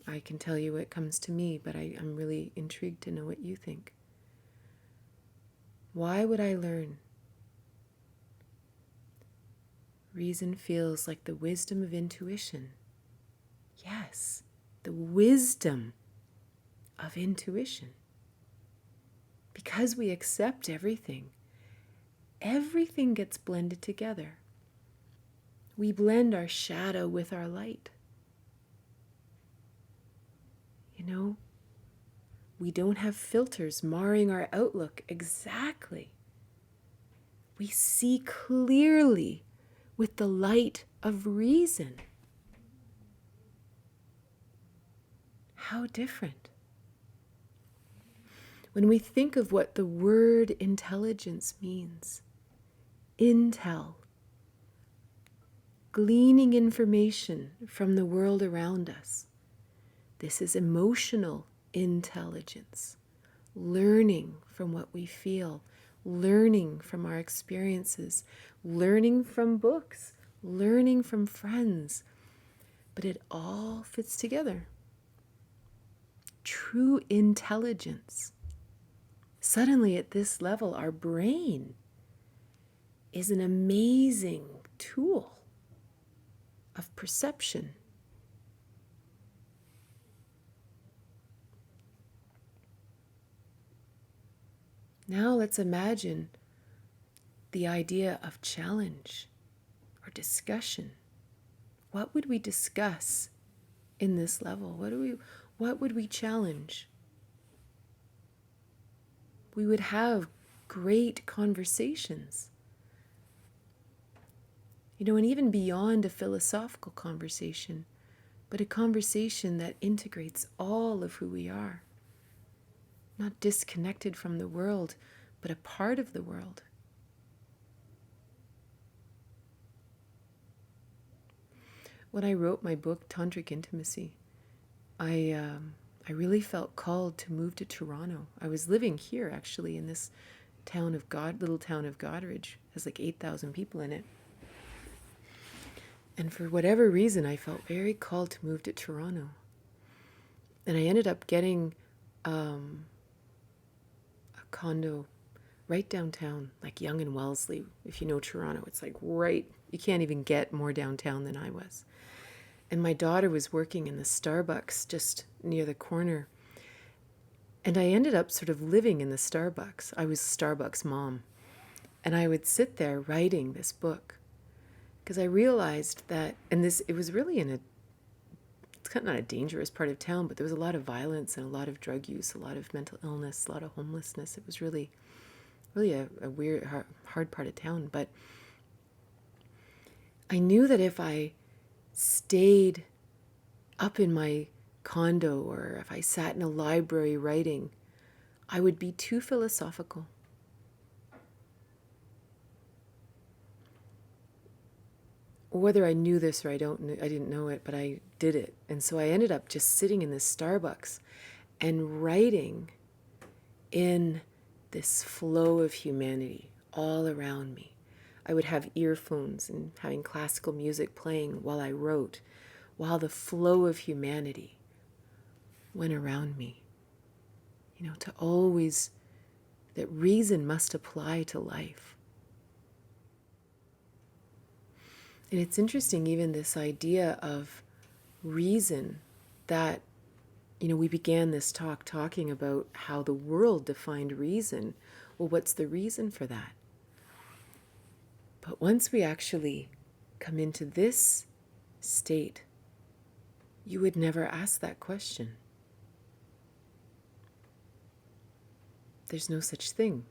I can tell you what comes to me, but I'm really intrigued to know what you think. Why would I learn? Reason feels like the wisdom of intuition. Yes, the wisdom of intuition. Because we accept everything, everything gets blended together. We blend our shadow with our light. We don't have filters marring our outlook. Exactly. We see clearly with the light of reason. How different. When we think of what the word intelligence means, intel, gleaning information from the world around us. This is emotional intelligence, learning from what we feel, learning from our experiences, learning from books, learning from friends. But it all fits together. True intelligence. Suddenly at this level, our brain is an amazing tool of perception. Now let's imagine the idea of challenge or discussion. What would we discuss in this level? What would we challenge? We would have great conversations. And even beyond a philosophical conversation, but a conversation that integrates all of who we are. Not disconnected from the world, but a part of the world. When I wrote my book, Tantric Intimacy, I really felt called to move to Toronto. I was living here, actually, in this little town of Goderich. It has like 8,000 people in it. And for whatever reason, I felt very called to move to Toronto. And I ended up getting a condo right downtown, like Yonge and Wellesley. If you know Toronto, it's like right, you can't even get more downtown than I was. And my daughter was working in the Starbucks just near the corner. And I ended up sort of living in the Starbucks. I was Starbucks mom. And I would sit there writing this book. Because I realized that, it was really it's kind of not a dangerous part of town, but there was a lot of violence and a lot of drug use, a lot of mental illness, a lot of homelessness. It was really a weird, hard part of town. But I knew that if I stayed up in my condo or if I sat in a library writing, I would be too philosophical. Whether I knew this or I didn't know it, but I did it. And so I ended up just sitting in this Starbucks and writing in this flow of humanity all around me. I would have earphones and having classical music playing while I wrote, while the flow of humanity went around me. To always, that reason must apply to life. And it's interesting, even this idea of reason that, we began this talk talking about how the world defined reason. Well, what's the reason for that? But once we actually come into this state, you would never ask that question. There's no such thing.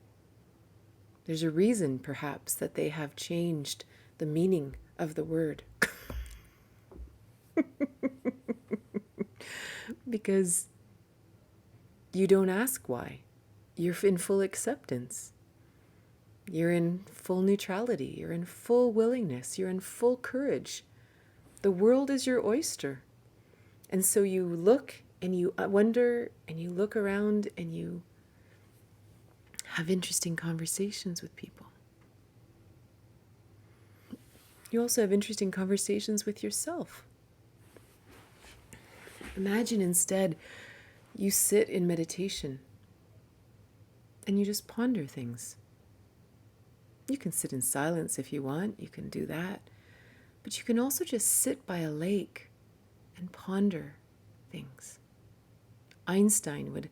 There's a reason, perhaps, that they have changed the meaning of the word. Because you don't ask why. You're in full acceptance. You're in full neutrality. You're in full willingness. You're in full courage. The world is your oyster. And so you look and you wonder and you look around and you have interesting conversations with people. You also have interesting conversations with yourself. Imagine instead you sit in meditation and you just ponder things. You can sit in silence if you want, you can do that. But you can also just sit by a lake and ponder things. Einstein would,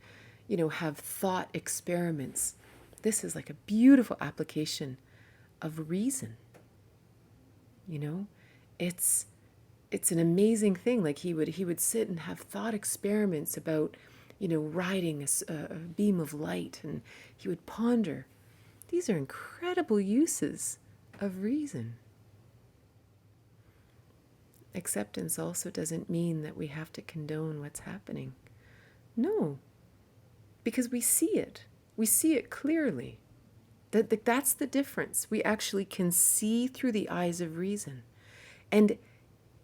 have thought experiments. This is like a beautiful application of reason. It's an amazing thing. Like he would sit and have thought experiments about riding a beam of light, and he would ponder. These are incredible uses of reason. Acceptance also doesn't mean that we have to condone what's happening. No, because we see it. We see it clearly. That's the difference. We actually can see through the eyes of reason. And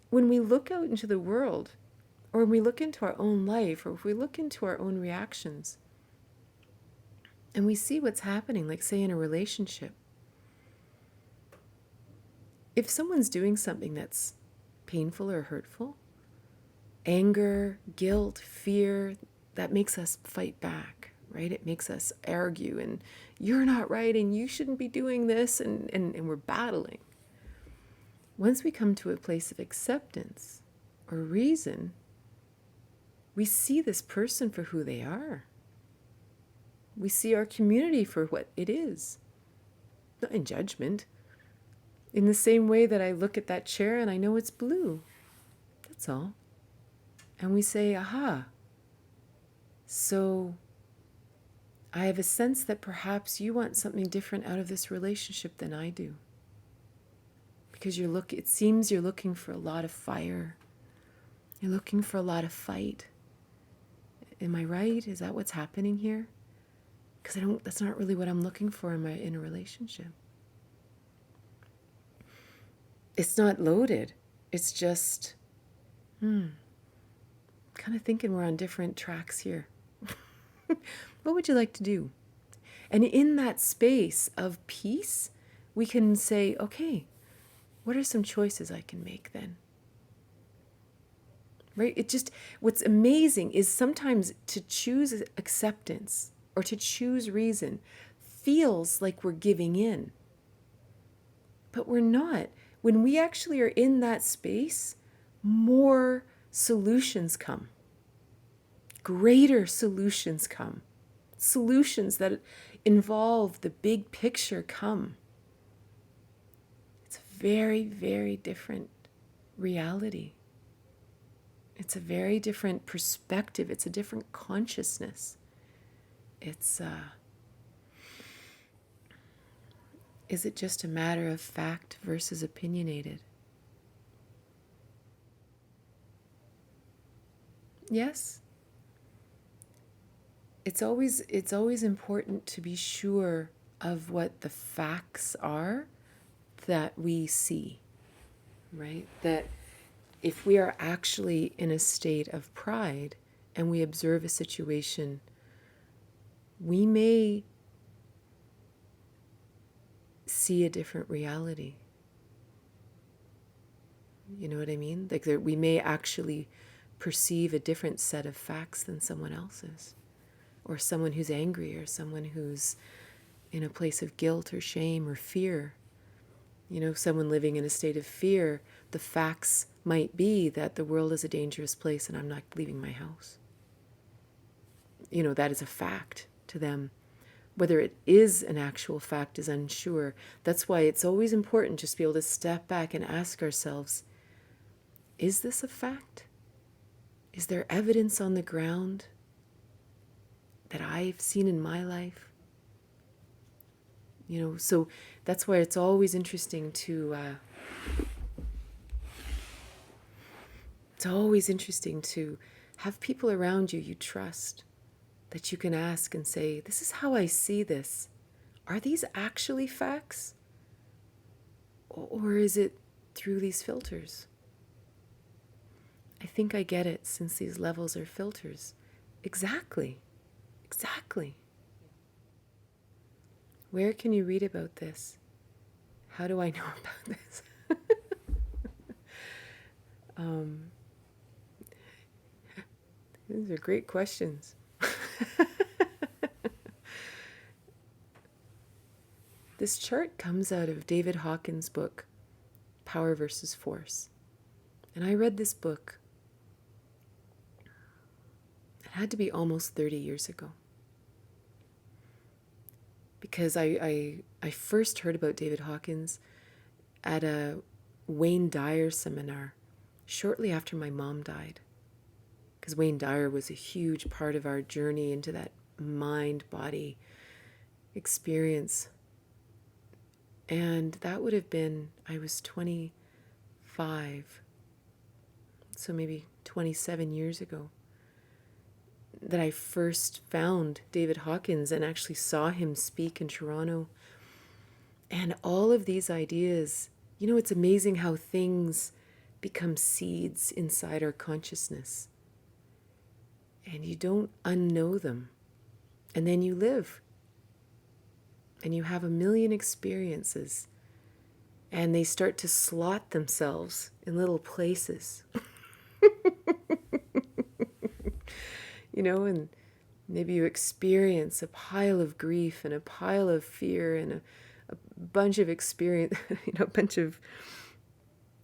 when we look out into the world, or when we look into our own life, or if we look into our own reactions, and we see what's happening, like say in a relationship, if someone's doing something that's painful or hurtful, anger, guilt, fear, that makes us fight back, right? It makes us argue, and you're not right, and you shouldn't be doing this, and we're battling. Once we come to a place of acceptance or reason, we see this person for who they are. We see our community for what it is, not in judgment. In the same way that I look at that chair and I know it's blue. That's all. And we say, aha. So I have a sense that perhaps you want something different out of this relationship than I do. Because it seems you're looking for a lot of fire. You're looking for a lot of fight. Am I right? Is that what's happening here? Because that's not really what I'm looking for in a relationship. It's not loaded. It's just, kind of thinking we're on different tracks here. What would you like to do? And in that space of peace, we can say, okay, what are some choices I can make then? Right? What's amazing is sometimes to choose acceptance or to choose reason feels like we're giving in. But we're not. When we actually are in that space, more solutions come. Greater solutions come. Solutions that involve the big picture come. It's a very, very different reality. It's a very different perspective. It's a different consciousness. Is it just a matter of fact versus opinionated? Yes. It's always important to be sure of what the facts are that we see, right? That if we are actually in a state of pride and we observe a situation, we may see a different reality. You know what I mean? Like we may actually perceive a different set of facts than someone else's, or someone who's angry, or someone who's in a place of guilt or shame or fear. Someone living in a state of fear, the facts might be that the world is a dangerous place and I'm not leaving my house. That is a fact to them. Whether it is an actual fact is unsure. That's why it's always important just to be able to step back and ask ourselves, is this a fact? Is there evidence on the ground that I've seen in my life? So that's why it's always interesting to have people around you trust, that you can ask and say, this is how I see this. Are these actually facts? Or is it through these filters? I think I get it, since these levels are filters. Exactly. Where can you read about this? How do I know about this? These are great questions. This chart comes out of David Hawkins' book, Power versus Force. And I read this book, it had to be almost 30 years ago. Because I first heard about David Hawkins at a Wayne Dyer seminar shortly after my mom died. because Wayne Dyer was a huge part of our journey into that mind-body experience. And that would have been, I was 25, so maybe 27 years ago, that I first found David Hawkins and actually saw him speak in Toronto. And all of these ideas, it's amazing how things become seeds inside our consciousness. And you don't unknow them. And then you live. And you have a million experiences. And they start to slot themselves in little places. And maybe you experience a pile of grief and a pile of fear and a bunch of experience, a bunch of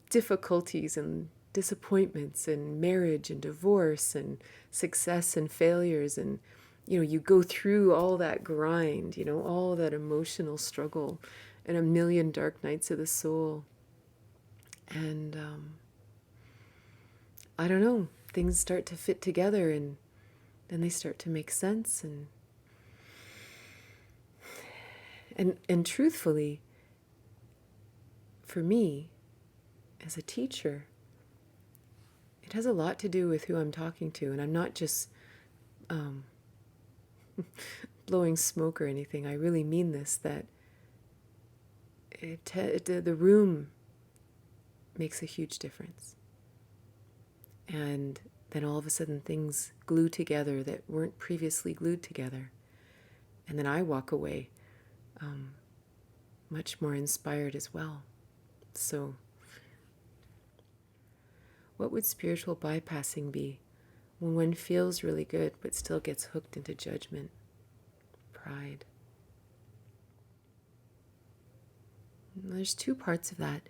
difficulties and disappointments and marriage and divorce and success and failures. And, you go through all that grind, all that emotional struggle and a million dark nights of the soul. And I don't know, things start to fit together and then they start to make sense. And truthfully, for me, as a teacher, it has a lot to do with who I'm talking to. And I'm not just blowing smoke or anything. I really mean this, that the room makes a huge difference. And then all of a sudden things glue together that weren't previously glued together. And then I walk away much more inspired as well. So what would spiritual bypassing be when one feels really good but still gets hooked into judgment, pride? And there's two parts of that.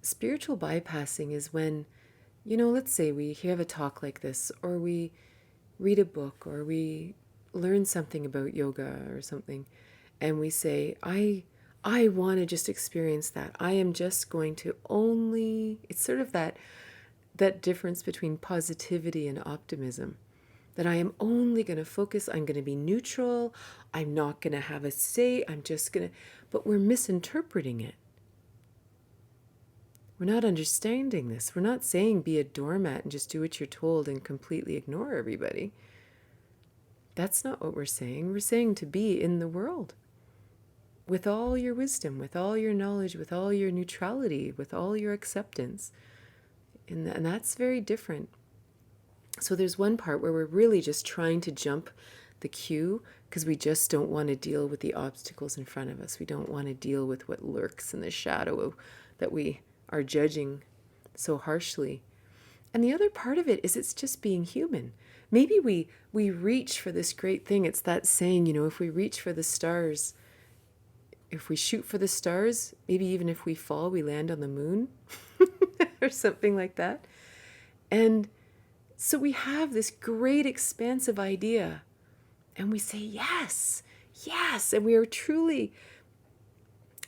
Spiritual bypassing is when, let's say we have a talk like this, or we read a book, or we learn something about yoga or something, and we say, I want to just experience that. I am just going to only, it's sort of that difference between positivity and optimism, that I am only going to focus, I'm going to be neutral, I'm not going to have a say, I'm just going to, but we're misinterpreting it. We're not understanding this. We're not saying be a doormat and just do what you're told and completely ignore everybody. That's not what we're saying. We're saying to be in the world with all your wisdom, with all your knowledge, with all your neutrality, with all your acceptance. And that's very different. So there's one part where we're really just trying to jump the queue because we just don't want to deal with the obstacles in front of us. We don't want to deal with what lurks in the shadow that we are judging so harshly. And the other part of it is it's just being human. Maybe we reach for this great thing. It's that saying, if we reach for the stars, if we shoot for the stars, maybe even if we fall, we land on the moon or something like that. And so we have this great expansive idea and we say, yes, yes. And we are truly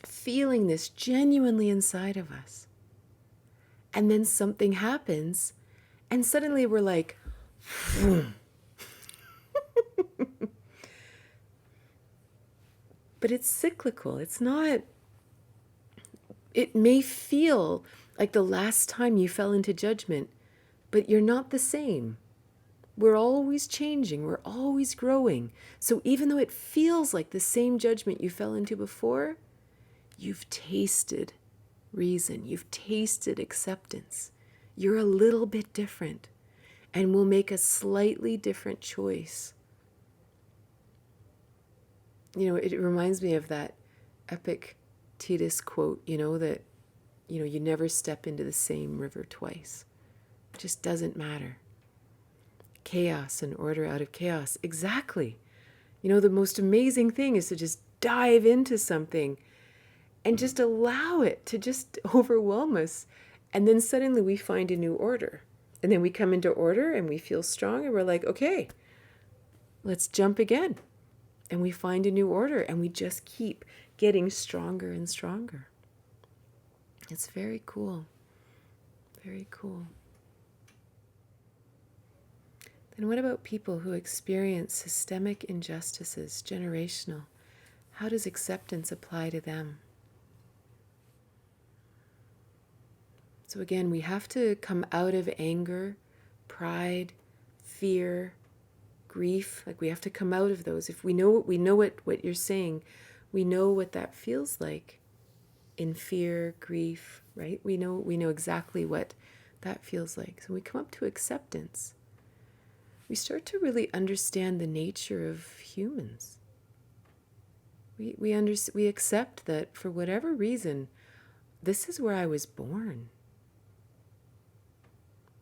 feeling this genuinely inside of us. And then something happens and suddenly we're like, but it's cyclical. It's not, it may feel like the last time you fell into judgment, but you're not the same. We're always changing. We're always growing. So even though it feels like the same judgment you fell into before, you've tasted reason. You've tasted acceptance. You're a little bit different and will make a slightly different choice. It reminds me of that Epictetus quote, that, you never step into the same river twice. It just doesn't matter. Chaos and order out of chaos. Exactly. The most amazing thing is to just dive into something and just allow it to just overwhelm us. And then suddenly we find a new order. And then we come into order and we feel strong and we're like, okay, let's jump again. And we find a new order and we just keep getting stronger and stronger. It's very cool. Very cool. And what about people who experience systemic injustices, generational? How does acceptance apply to them? So again, we have to come out of anger, pride, fear, grief. Like we have to come out of those. If we know what you're saying, we know what that feels like in fear, grief, right? We know exactly what that feels like. So when we come up to acceptance, we start to really understand the nature of humans. We accept that for whatever reason, this is where I was born.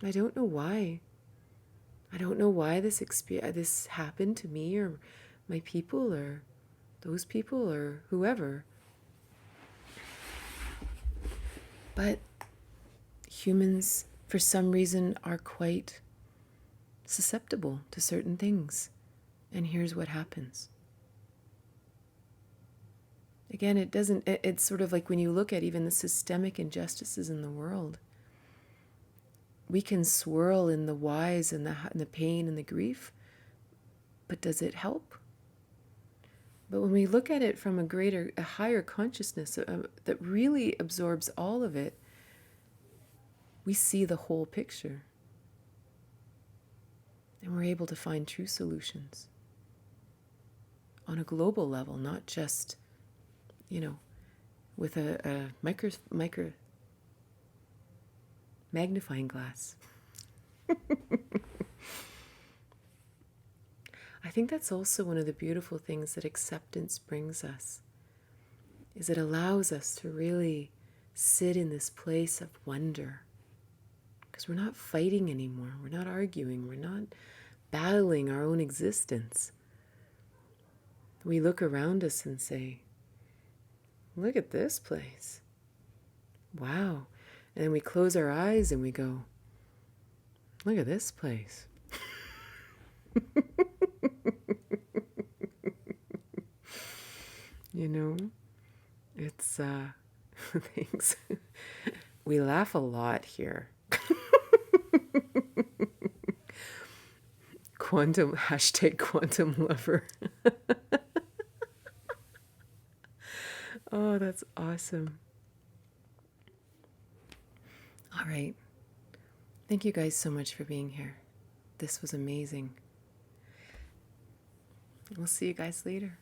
I don't know why. I don't know why this happened to me or my people or those people or whoever. But humans, for some reason, are quite susceptible to certain things. And here's what happens. Again, it's sort of like when you look at even the systemic injustices in the world, we can swirl in the whys and the pain and the grief, but does it help? But when we look at it from a higher consciousness that really absorbs all of it, we see the whole picture. And we're able to find true solutions on a global level, not just, with a micro magnifying glass. I think that's also one of the beautiful things that acceptance brings us, is it allows us to really sit in this place of wonder. Because we're not fighting anymore. We're not arguing. We're not battling our own existence. We look around us and say, look at this place. Wow. And then we close our eyes and we go, look at this place. It's, thanks. We laugh a lot here. #quantum lover. Oh, that's awesome. All right. Thank you guys so much for being here. This was amazing. We'll see you guys later.